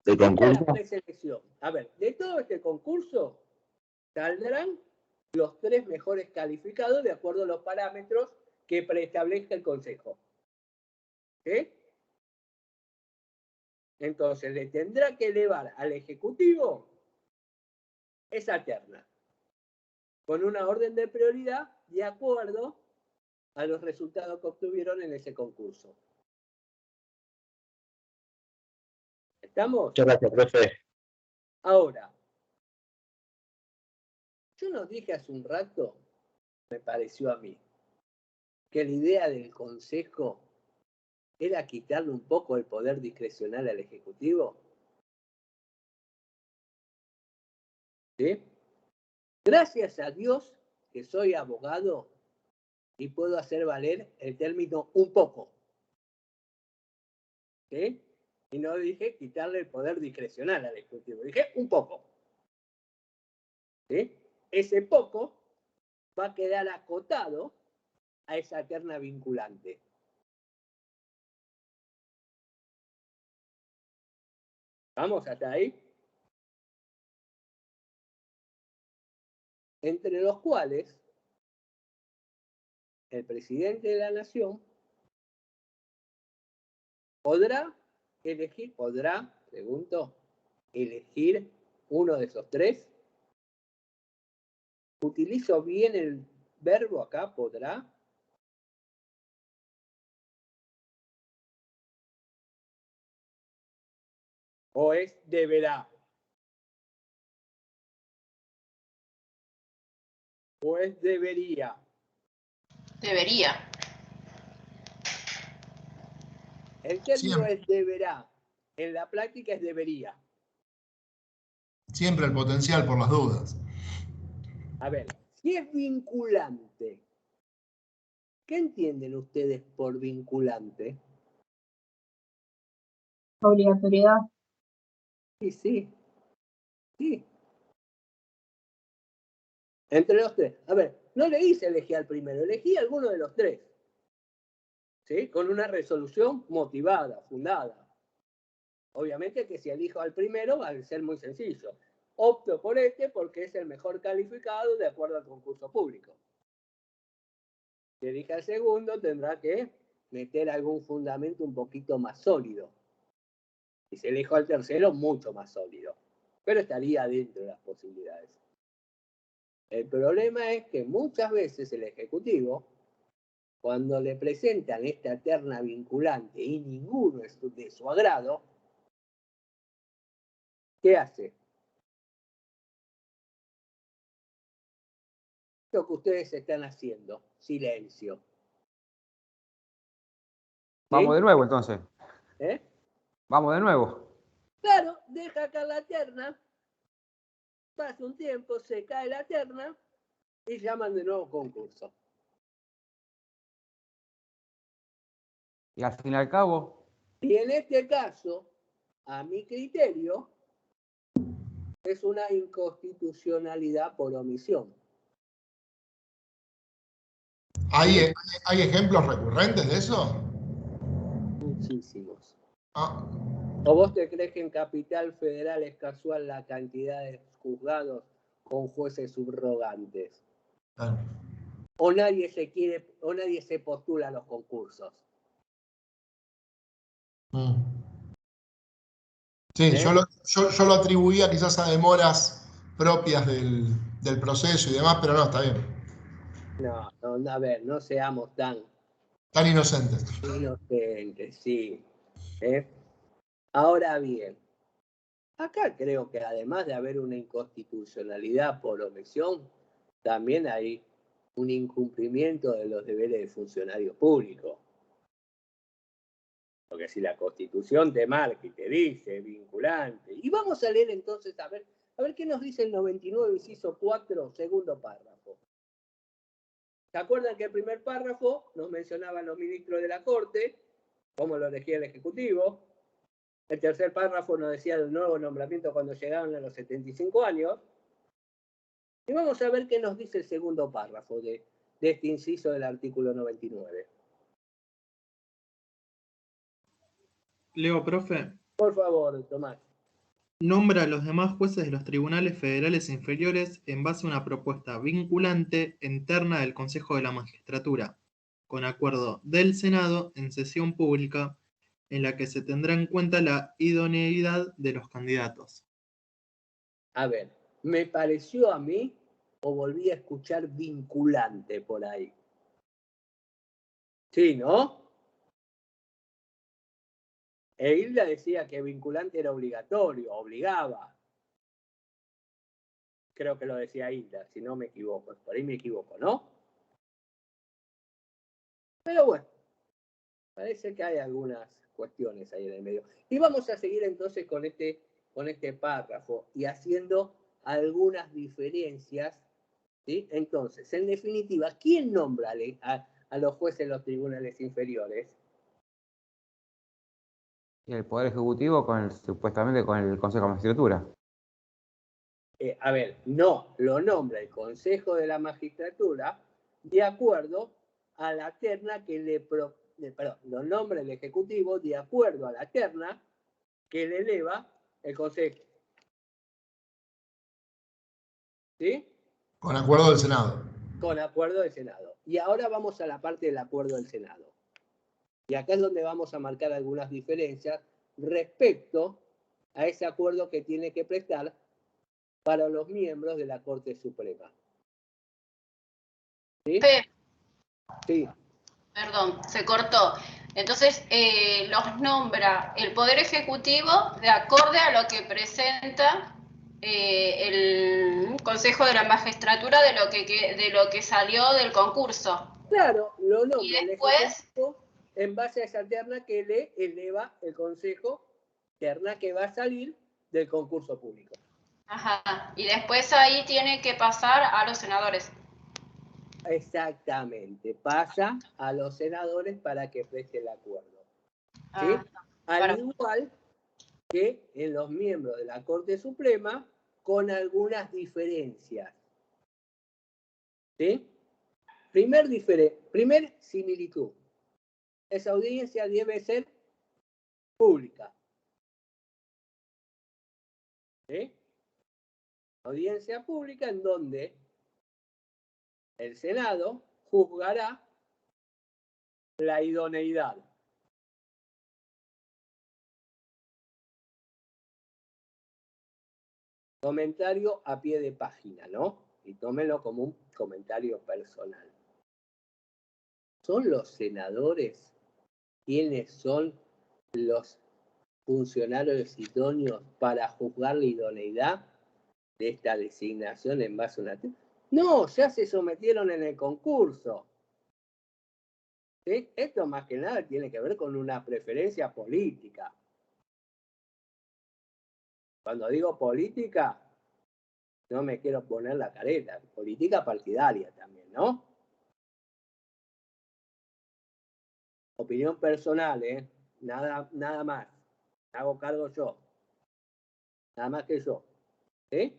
del concurso. La preselección. A ver, de todo este concurso saldrán los 3 mejores calificados de acuerdo a los parámetros que preestablezca el Consejo. ¿Sí? Entonces, le tendrá que elevar al Ejecutivo esa terna, con una orden de prioridad de acuerdo a los resultados que obtuvieron en ese concurso. ¿Estamos? Muchas gracias, profe. Ahora, yo nos dije hace un rato, me pareció a mí, que la idea del Consejo era quitarle un poco el poder discrecional al Ejecutivo. ¿Sí? Gracias a Dios que soy abogado y puedo hacer valer el término un poco. ¿Sí? Y no dije quitarle el poder discrecional al Ejecutivo, dije un poco. ¿Sí? Ese poco va a quedar acotado a esa terna vinculante. ¿Vamos hasta ahí? Entre los cuales el presidente de la Nación podrá elegir uno de esos 3. ¿Utilizo bien el verbo acá, podrá? ¿O es deberá? ¿O es debería? Debería. El término Siempre. es deberá. En la práctica es debería. Siempre el potencial por las dudas. A ver, si es vinculante, ¿qué entienden ustedes por vinculante? Obligatoriedad. Sí. Entre los 3. A ver, no le hice elegir al primero, elegí alguno de los 3. ¿Sí? Con una resolución motivada, fundada. Obviamente que si elijo al primero va a ser muy sencillo. Opto por este porque es el mejor calificado de acuerdo al concurso público. Si elige al segundo tendrá que meter algún fundamento un poquito más sólido. Y si elijo al tercero, mucho más sólido. Pero estaría dentro de las posibilidades. El problema es que muchas veces el Ejecutivo, cuando le presentan esta terna vinculante y ninguno es de su agrado, ¿qué hace? Lo que ustedes están haciendo, silencio. Vamos ¿Sí? de nuevo entonces. ¿Eh? Vamos de nuevo. Claro, deja acá la terna, pasa un tiempo, se cae la terna y llaman de nuevo concurso. Y al fin y al cabo, Y en este caso, a mi criterio, es una inconstitucionalidad por omisión. ¿Hay ejemplos recurrentes de eso? Muchísimos. Ah, ¿O vos te crees que en Capital Federal es casual la cantidad de juzgados con jueces subrogantes? claro. ¿O nadie se postula a los concursos? Sí, yo lo atribuía quizás a demoras propias del proceso y demás, pero no, está bien. No, a ver, no seamos tan Tan inocentes. inocentes, sí. Ahora bien, acá creo que además de haber una inconstitucionalidad por omisión, también hay un incumplimiento de los deberes de funcionario público. Porque si la Constitución te marca y te dice vinculante, y vamos a leer entonces a ver qué nos dice el 99, inciso 4, segundo párrafo. ¿Se acuerdan que el primer párrafo nos mencionaban los ministros de la Corte, cómo lo elegía el Ejecutivo? El tercer párrafo nos decía del nuevo nombramiento cuando llegaron a los 75 años. Y vamos a ver qué nos dice el segundo párrafo de este inciso del artículo 99. Leo, profe. Por favor, Tomás. Nombra a los demás jueces de los tribunales federales inferiores en base a una propuesta vinculante interna del Consejo de la Magistratura, con acuerdo del Senado en sesión pública, en la que se tendrá en cuenta la idoneidad de los candidatos. A ver, me pareció a mí, o volví a escuchar vinculante por ahí. Sí, ¿no? Hilda decía que vinculante era obligatorio, obligaba. Creo que lo decía Hilda, si no me equivoco. Por ahí me equivoco, ¿no? Pero bueno, parece que hay algunas cuestiones ahí en el medio. Y vamos a seguir entonces con este párrafo y haciendo algunas diferencias, ¿sí? Entonces, en definitiva, ¿quién nombra a los jueces de los tribunales inferiores? Y el Poder Ejecutivo supuestamente con el Consejo de Magistratura. A ver, no, lo nombra el Consejo de la Magistratura de acuerdo a la terna que lo nombra el Ejecutivo de acuerdo a la terna que le eleva el Consejo. ¿Sí? Con acuerdo del Senado. Con acuerdo del Senado. Y ahora vamos a la parte del acuerdo del Senado. Y acá es donde vamos a marcar algunas diferencias respecto a ese acuerdo que tiene que prestar para los miembros de la Corte Suprema. ¿Sí? Sí. Perdón, se cortó. Entonces, los nombra el Poder Ejecutivo de acorde a lo que presenta el Consejo de la Magistratura de lo que salió del concurso. Claro, lo nombra y después, el Ejecutivo en base a esa terna que le eleva el Consejo, terna que va a salir del concurso público. Ajá, y después ahí tiene que pasar a los senadores. Exactamente, pasa a los senadores para que preste el acuerdo. ¿Sí? Al igual que en los miembros de la Corte Suprema, con algunas diferencias. ¿Sí? Primer similitud. Esa audiencia debe ser pública. ¿Sí? Audiencia pública en donde el Senado juzgará la idoneidad. Comentario a pie de página, ¿no? Y tómenlo como un comentario personal. ¿Son los senadores quienes son los funcionarios idóneos para juzgar la idoneidad de esta designación en base a una... No, ya se sometieron en el concurso. ¿Sí? Esto más que nada tiene que ver con una preferencia política. Cuando digo política, no me quiero poner la careta, política partidaria también, ¿no? Opinión personal, ¿eh? Nada más. Hago cargo yo. Nada más que yo. ¿Sí?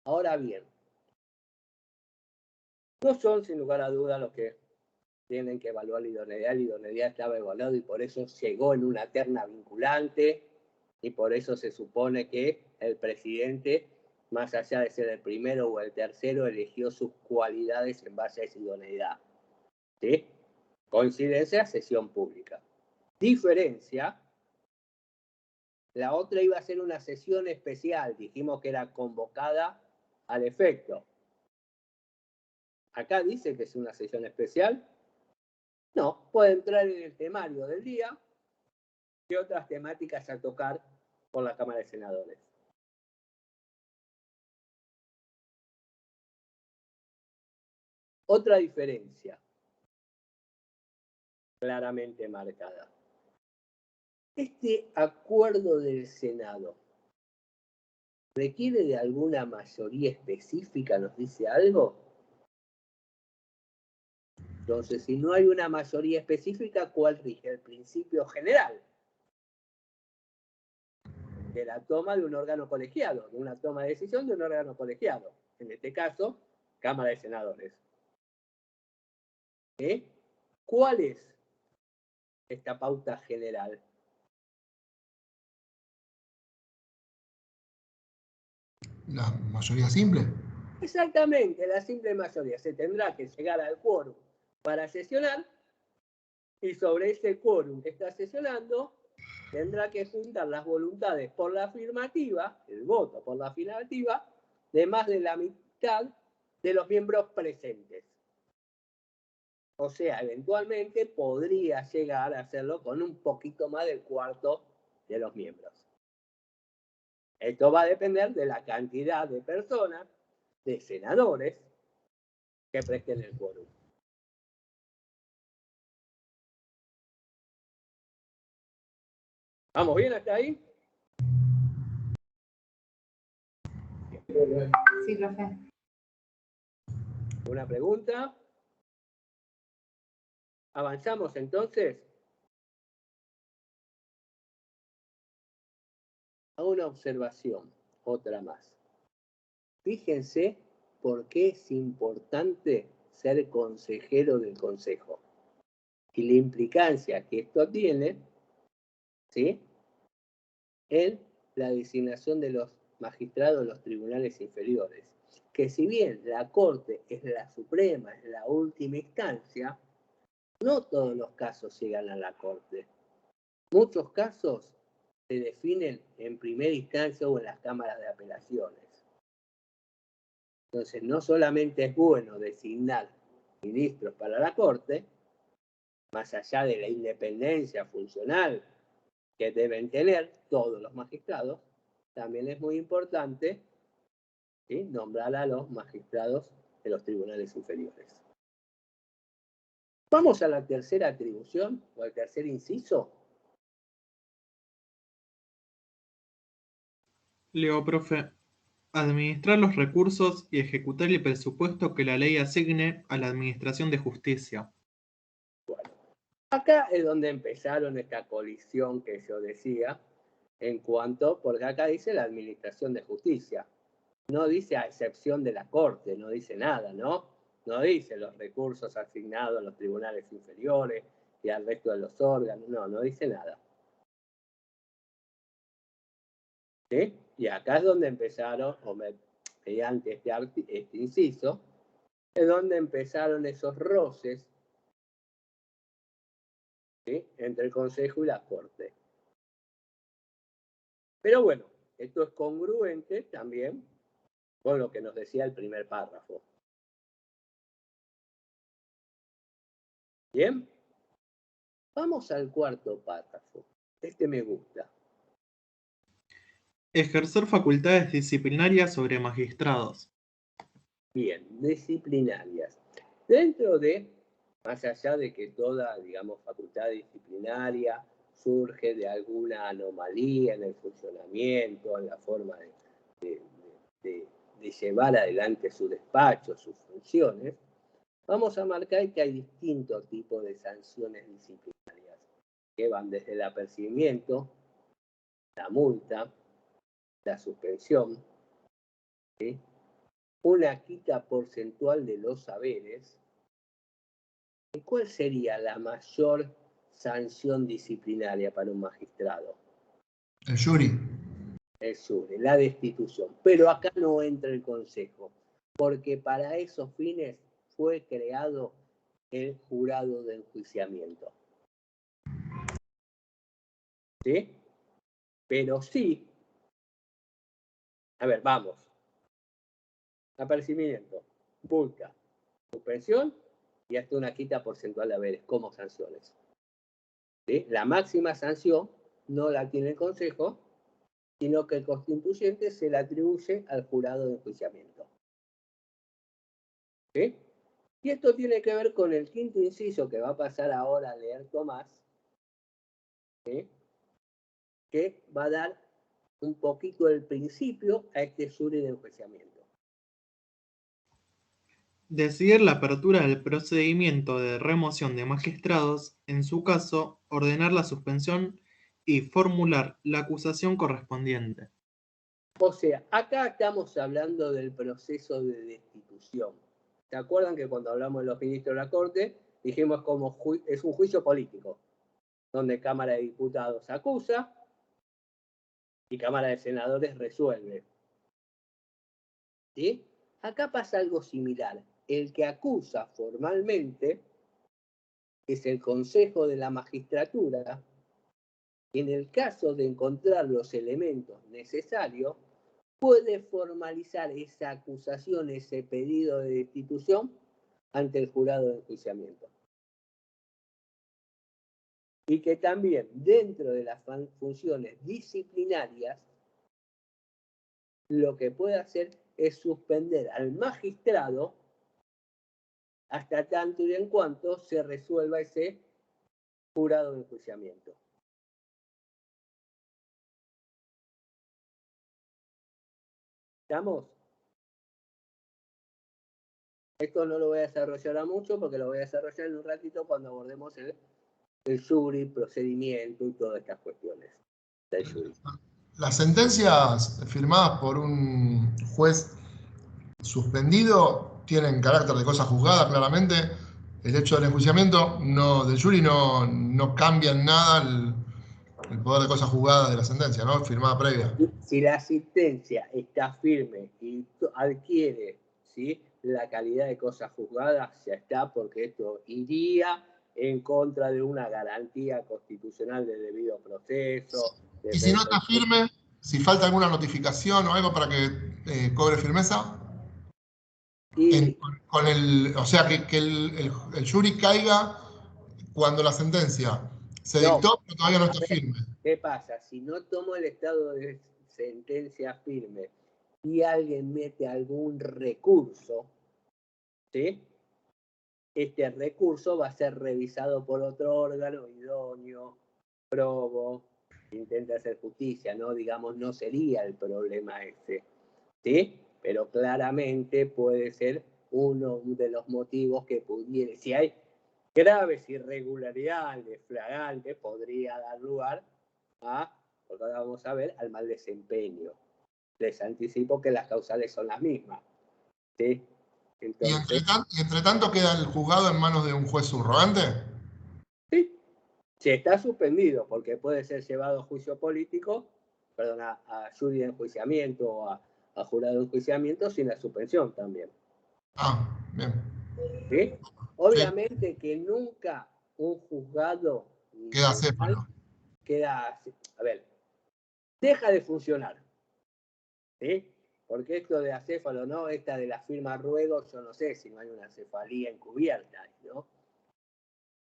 Ahora bien, no son sin lugar a duda los que tienen que evaluar la idoneidad. La idoneidad estaba evaluada y por eso llegó en una terna vinculante y por eso se supone que el presidente, más allá de ser el primero o el tercero, eligió sus cualidades en base a esa idoneidad. ¿Sí? Coincidencia, sesión pública. Diferencia, la otra iba a ser una sesión especial, dijimos que era convocada al efecto. Acá dice que es una sesión especial. No, puede entrar en el temario del día y otras temáticas a tocar por la Cámara de Senadores. Otra diferencia claramente marcada. Este acuerdo del Senado requiere de alguna mayoría específica, ¿nos dice algo? Entonces, si no hay una mayoría específica, ¿cuál rige? El principio general de la toma de un órgano colegiado, de una toma de decisión de un órgano colegiado. En este caso, Cámara de Senadores. ¿Cuál es esta pauta general? La mayoría simple. Exactamente, la simple mayoría. Se tendrá que llegar al quórum para sesionar y sobre ese quórum que está sesionando tendrá que juntar las voluntades por la afirmativa, el voto por la afirmativa, de más de la mitad de los miembros presentes. O sea, eventualmente podría llegar a hacerlo con un poquito más del cuarto de los miembros. Esto va a depender de la cantidad de personas, de senadores, que presten el quórum. ¿Vamos bien hasta ahí? Sí, profe. ¿Una pregunta? ¿Avanzamos entonces? Hago una observación, otra más. Fíjense por qué es importante ser consejero del Consejo y la implicancia que esto tiene, ¿sí?, en la designación de los magistrados de los tribunales inferiores. Que si bien la Corte es la suprema, es la última instancia, no todos los casos llegan a la Corte. Muchos casos se definen en primera instancia o en las cámaras de apelaciones. Entonces, no solamente es bueno designar ministros para la Corte, más allá de la independencia funcional que deben tener todos los magistrados, también es muy importante, ¿sí?, nombrar a los magistrados de los tribunales inferiores. Vamos a la tercera atribución o al tercer inciso. Leo, profe. Administrar los recursos y ejecutar el presupuesto que la ley asigne a la Administración de Justicia. Bueno, acá es donde empezaron esta colisión que yo decía, en cuanto, porque acá dice la Administración de Justicia. No dice a excepción de la Corte, no dice nada, ¿no? No dice los recursos asignados a los tribunales inferiores y al resto de los órganos, no dice nada. ¿Sí? Y acá es donde empezaron, o mediante este inciso, es donde empezaron esos roces, ¿sí?, entre el Consejo y la Corte. Pero bueno, esto es congruente también con lo que nos decía el primer párrafo. ¿Bien? Vamos al cuarto párrafo. Este me gusta. Ejercer facultades disciplinarias sobre magistrados. Bien, disciplinarias. Dentro de, más allá de que toda, digamos, facultad disciplinaria surge de alguna anomalía en el funcionamiento, en la forma de llevar adelante su despacho, sus funciones, vamos a marcar que hay distintos tipos de sanciones disciplinarias que van desde el apercibimiento, la multa, la suspensión, ¿sí?, una quita porcentual de los saberes, ¿cuál sería la mayor sanción disciplinaria para un magistrado? El jury. El jury, la destitución. Pero acá no entra el consejo, porque para esos fines fue creado el jurado de enjuiciamiento. ¿Sí? Pero sí, a ver, vamos. Apercibimiento, multa, suspensión y hasta una quita porcentual de haberes como sanciones. ¿Sí? La máxima sanción no la tiene el Consejo, sino que el constituyente se la atribuye al jurado de enjuiciamiento. ¿Sí? Y esto tiene que ver con el quinto inciso que va a pasar ahora a leer Tomás, ¿sí? Que va a dar un poquito el principio a este jury de enjuiciamiento. Decidir la apertura del procedimiento de remoción de magistrados, en su caso, ordenar la suspensión y formular la acusación correspondiente. O sea, acá estamos hablando del proceso de destitución. ¿Se acuerdan que cuando hablamos de los ministros de la Corte, dijimos como es un juicio político, donde Cámara de Diputados acusa y Cámara de Senadores resuelve? ¿Sí? Acá pasa algo similar. El que acusa formalmente es el Consejo de la Magistratura. En el caso de encontrar los elementos necesarios, puede formalizar esa acusación, ese pedido de destitución ante el jurado de enjuiciamiento. Y que también dentro de las funciones disciplinarias, lo que puede hacer es suspender al magistrado hasta tanto y en cuanto se resuelva ese jurado de enjuiciamiento. ¿Estamos? Esto no lo voy a desarrollar a mucho porque lo voy a desarrollar en un ratito cuando abordemos el jury, procedimiento y todas estas cuestiones del jury. Las sentencias firmadas por un juez suspendido tienen carácter de cosa juzgada, claramente. El hecho del enjuiciamiento del jury no cambia en nada el poder de cosa juzgada de la sentencia, ¿no? Firmada previa. Si la sentencia está firme y adquiere, ¿sí?, la calidad de cosa juzgada, ya está, porque esto iría en contra de una garantía constitucional de debido proceso. Y si no está firme, si falta alguna notificación o algo para que cobre firmeza, o sea, que el jury caiga cuando la sentencia se dictó, pero todavía no está firme. ¿Qué pasa? Si no tomo el estado de sentencia firme y alguien mete algún recurso, ¿sí?, este recurso va a ser revisado por otro órgano idóneo, probo, intenta hacer justicia, ¿no? Digamos, no sería el problema ese, ¿sí? Pero claramente puede ser uno de los motivos que pudiera, si hay graves irregularidades flagrantes, podría dar lugar a, porque ahora vamos a ver, al mal desempeño. Les anticipo que las causales son las mismas, ¿sí? Entonces, ¿Y entre tanto queda el juzgado en manos de un juez subrogante? sí, si está suspendido, porque puede ser llevado a juicio político, perdón, a jury de enjuiciamiento o a jurado de enjuiciamiento sin la suspensión también. Ah, bien. ¿Sí? Obviamente que nunca un juzgado queda acéfalo. A ver, deja de funcionar. ¿Sí? Porque esto de acéfalo, ¿no? Esta de la firma ruego, yo no sé si no hay una cefalía encubierta, ¿no?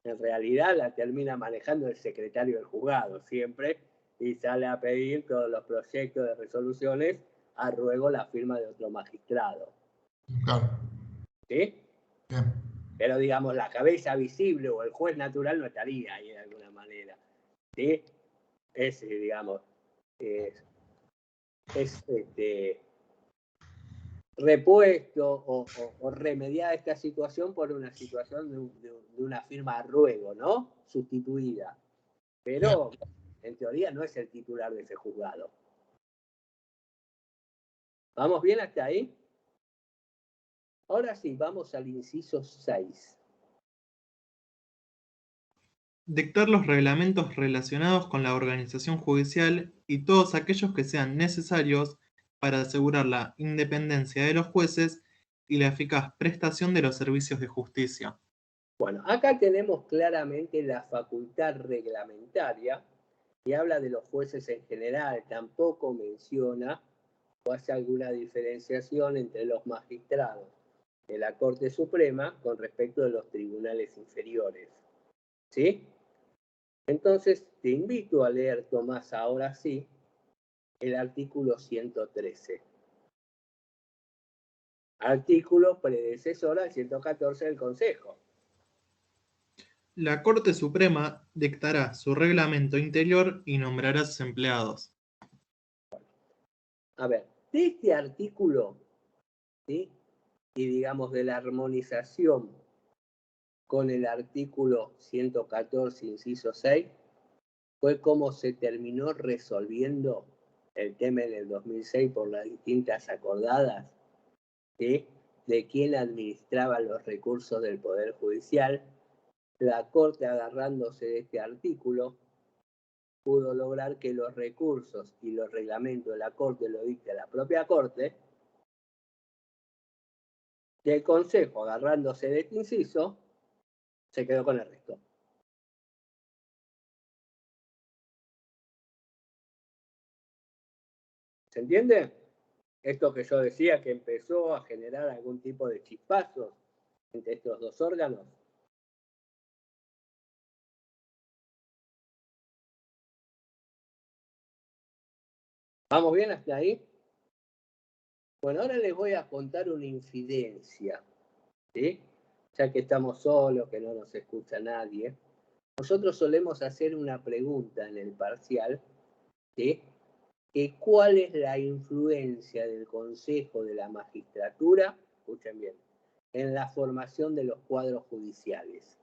En realidad la termina manejando el secretario del juzgado siempre y sale a pedir todos los proyectos de resoluciones a ruego la firma de otro magistrado. Claro. ¿Sí? Bien. Pero digamos, la cabeza visible o el juez natural no estaría ahí de alguna manera. ¿Sí? Es, digamos, repuesto o remediada esta situación por una situación de una firma a ruego, ¿no? Sustituida. Pero en teoría no es el titular de ese juzgado. ¿Vamos bien hasta ahí? Ahora sí, vamos al inciso 6. Dictar los reglamentos relacionados con la organización judicial y todos aquellos que sean necesarios para asegurar la independencia de los jueces y la eficaz prestación de los servicios de justicia. Bueno, acá tenemos claramente la facultad reglamentaria y habla de los jueces en general, tampoco menciona o hace alguna diferenciación entre los magistrados de la Corte Suprema con respecto de los tribunales inferiores. ¿Sí? Entonces, te invito a leer, Tomás, ahora sí, el artículo 113. Artículo predecesor al 114 del Consejo. La Corte Suprema dictará su reglamento interior y nombrará a sus empleados. A ver, de este artículo, ¿sí? Y digamos de la armonización con el artículo 114, inciso 6, fue como se terminó resolviendo el tema en el 2006 por las distintas acordadas, ¿sí? De quién administraba los recursos del Poder Judicial. La Corte, agarrándose de este artículo, pudo lograr que los recursos y los reglamentos de la Corte lo dicte la propia Corte, y el Consejo, agarrándose de este inciso, se quedó con el resto. ¿Se entiende? Esto que yo decía que empezó a generar algún tipo de chispazos entre estos dos órganos. ¿Vamos bien hasta ahí? Bueno, ahora les voy a contar una infidencia, ¿sí? Ya que estamos solos, que no nos escucha nadie. Nosotros solemos hacer una pregunta en el parcial, ¿sí? Que ¿cuál es la influencia del Consejo de la Magistratura, escuchen bien, en la formación de los cuadros judiciales?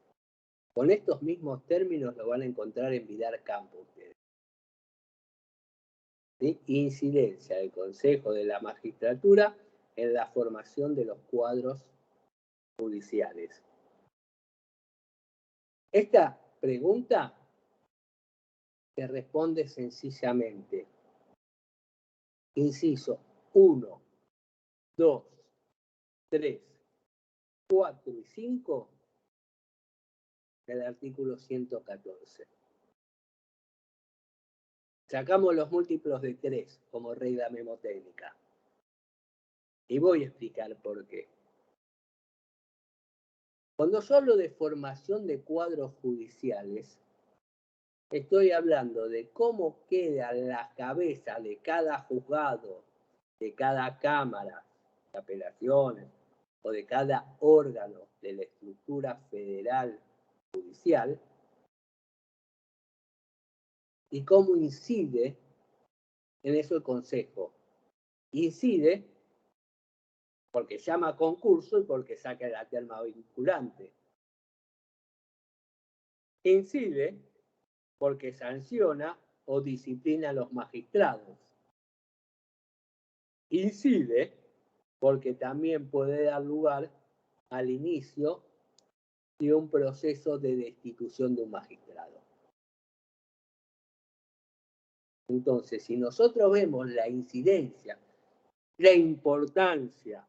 Con estos mismos términos lo van a encontrar en Vidar Campo ustedes. ¿Sí? Incidencia del Consejo de la Magistratura en la formación de los cuadros judiciales. Esta pregunta se responde sencillamente. Inciso 1, 2, 3, 4 y 5 del artículo 114. Sacamos los múltiplos de 3 como regla memotécnica. Y voy a explicar por qué. Cuando yo hablo de formación de cuadros judiciales, estoy hablando de cómo queda la cabeza de cada juzgado, de cada cámara de apelaciones o de cada órgano de la estructura federal judicial y cómo incide en eso el Consejo. Incide porque llama a concurso y porque saca la terma vinculante. Incide porque sanciona o disciplina a los magistrados. Incide porque también puede dar lugar al inicio de un proceso de destitución de un magistrado. Entonces, si nosotros vemos la incidencia, la importancia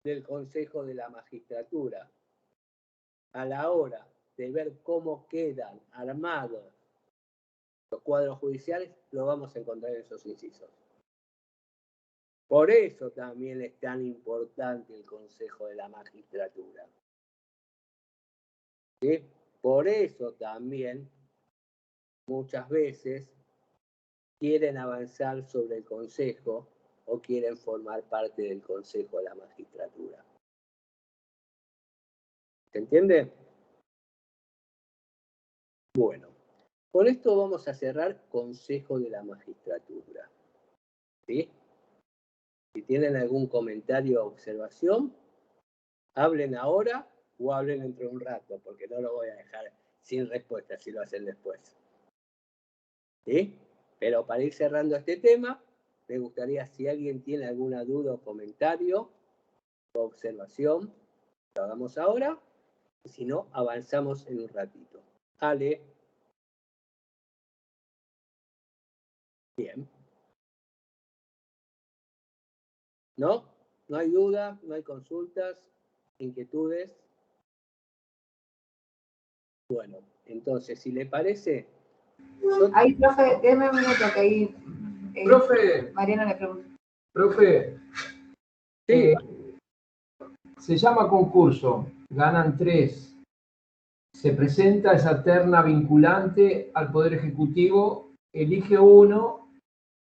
del Consejo de la Magistratura a la hora de ver cómo quedan armados los cuadros judiciales, lo vamos a encontrar en esos incisos. Por eso también es tan importante el Consejo de la Magistratura. ¿Sí? Por eso también muchas veces quieren avanzar sobre el Consejo o quieren formar parte del Consejo de la Magistratura. ¿Se entiende? Bueno, con esto vamos a cerrar Consejo de la Magistratura. ¿Sí? Si tienen algún comentario o observación, hablen ahora o hablen dentro de un rato, porque no lo voy a dejar sin respuesta si lo hacen después. ¿Sí? Pero para ir cerrando este tema, me gustaría, si alguien tiene alguna duda o comentario, observación, lo hagamos ahora, y si no, avanzamos en un ratito. Ale. Bien. ¿No? ¿No hay duda? ¿No hay consultas? ¿Inquietudes? Bueno, entonces, si le parece... Ahí, profe, déme un minuto que ahí... Profe. Mariana le pregunta. Profe. Sí. Se llama concurso, ganan 3. Se presenta esa terna vinculante al Poder Ejecutivo, elige uno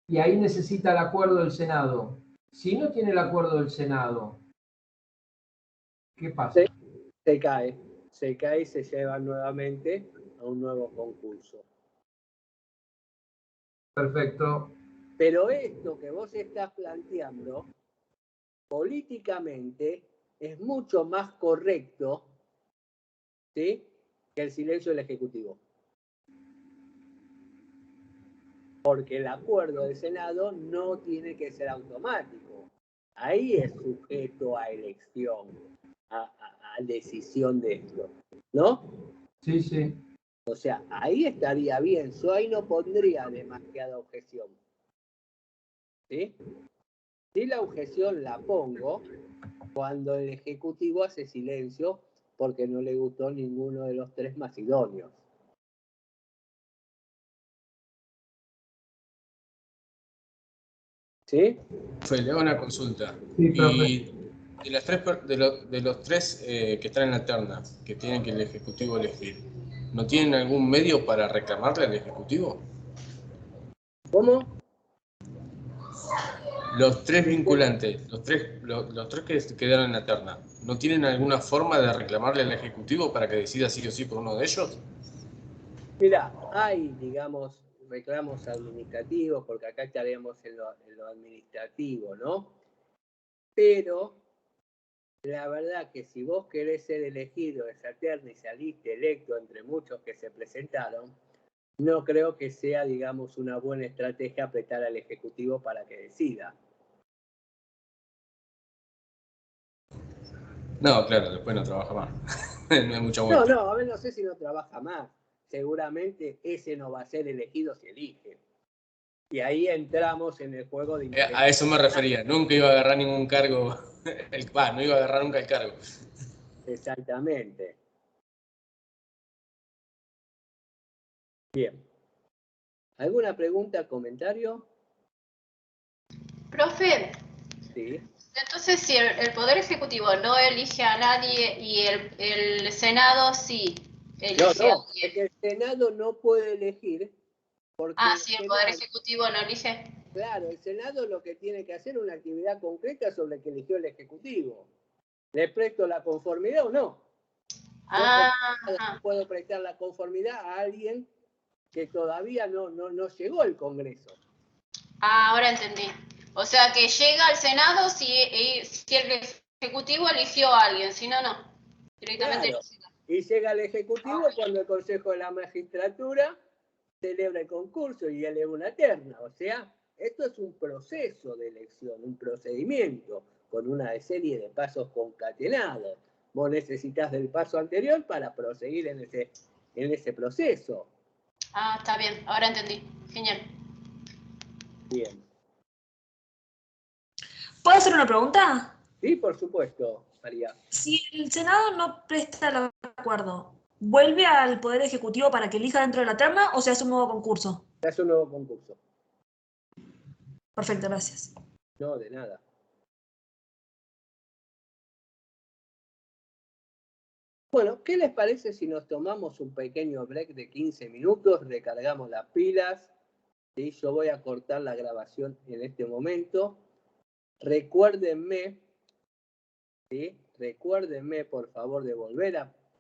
y ahí necesita el acuerdo del Senado. Si no tiene el acuerdo del Senado, ¿qué pasa? Se cae y se lleva nuevamente a un nuevo concurso. Perfecto. Pero esto que vos estás planteando, políticamente, es mucho más correcto, ¿sí?, que el silencio del Ejecutivo. Porque el acuerdo del Senado no tiene que ser automático. Ahí es sujeto a elección, a decisión de esto, ¿no? Sí, sí. O sea, ahí estaría bien. Yo ahí no pondría demasiada objeción. ¿Sí? Sí, la objeción la pongo cuando el Ejecutivo hace silencio porque no le gustó ninguno de los 3 más idóneos. ¿Sí? Profe, le hago una consulta. Sí, profe. Y de los tres que están en la terna, que tienen que el Ejecutivo elegir, ¿no tienen algún medio para reclamarle al Ejecutivo? ¿Cómo? Los 3 vinculantes, los tres que quedaron en la terna, ¿no tienen alguna forma de reclamarle al Ejecutivo para que decida sí o sí por uno de ellos? Mira, hay, digamos, reclamos administrativos, porque acá estaríamos en lo administrativo, ¿no? Pero la verdad que si vos querés ser elegido de esa terna y saliste electo entre muchos que se presentaron, no creo que sea, digamos, una buena estrategia apretar al Ejecutivo para que decida. No, claro, después no trabaja más. No hay mucha vuelta. No, a ver, no sé si no trabaja más. Seguramente ese no va a ser elegido si elige. Y ahí entramos en el juego de... A eso me refería, nunca iba a agarrar ningún cargo, no iba a agarrar nunca el cargo. Exactamente. Bien. ¿Alguna pregunta, comentario? Profe, Sí. entonces si el Poder Ejecutivo no elige a nadie y el Senado sí elige a No, es que el Senado no puede elegir porque si el Poder Ejecutivo no elige. Claro, el Senado lo que tiene que hacer es una actividad concreta sobre la que eligió el Ejecutivo. ¿Le presto la conformidad o no? No puedo prestar la conformidad a alguien que todavía no llegó al Congreso. Ahora entendí. O sea que llega al Senado si el Ejecutivo eligió a alguien, si no, no. Directamente Claro. Y llega al Ejecutivo cuando el Consejo de la Magistratura celebra el concurso y eleva una terna. O sea, esto es un proceso de elección, un procedimiento con una serie de pasos concatenados. Vos necesitas del paso anterior para proseguir en ese proceso. Está bien, ahora entendí. Genial. Bien. ¿Puedo hacer una pregunta? Sí, por supuesto, María. Si el Senado no presta el acuerdo, ¿vuelve al Poder Ejecutivo para que elija dentro de la terna o se hace un nuevo concurso? Se hace un nuevo concurso. Perfecto, gracias. No, de nada. Bueno, ¿qué les parece si nos tomamos un pequeño break de 15 minutos, recargamos las pilas? ¿Sí? Yo voy a cortar la grabación en este momento. Recuérdenme, ¿sí? Recuérdenme, por favor, de volver a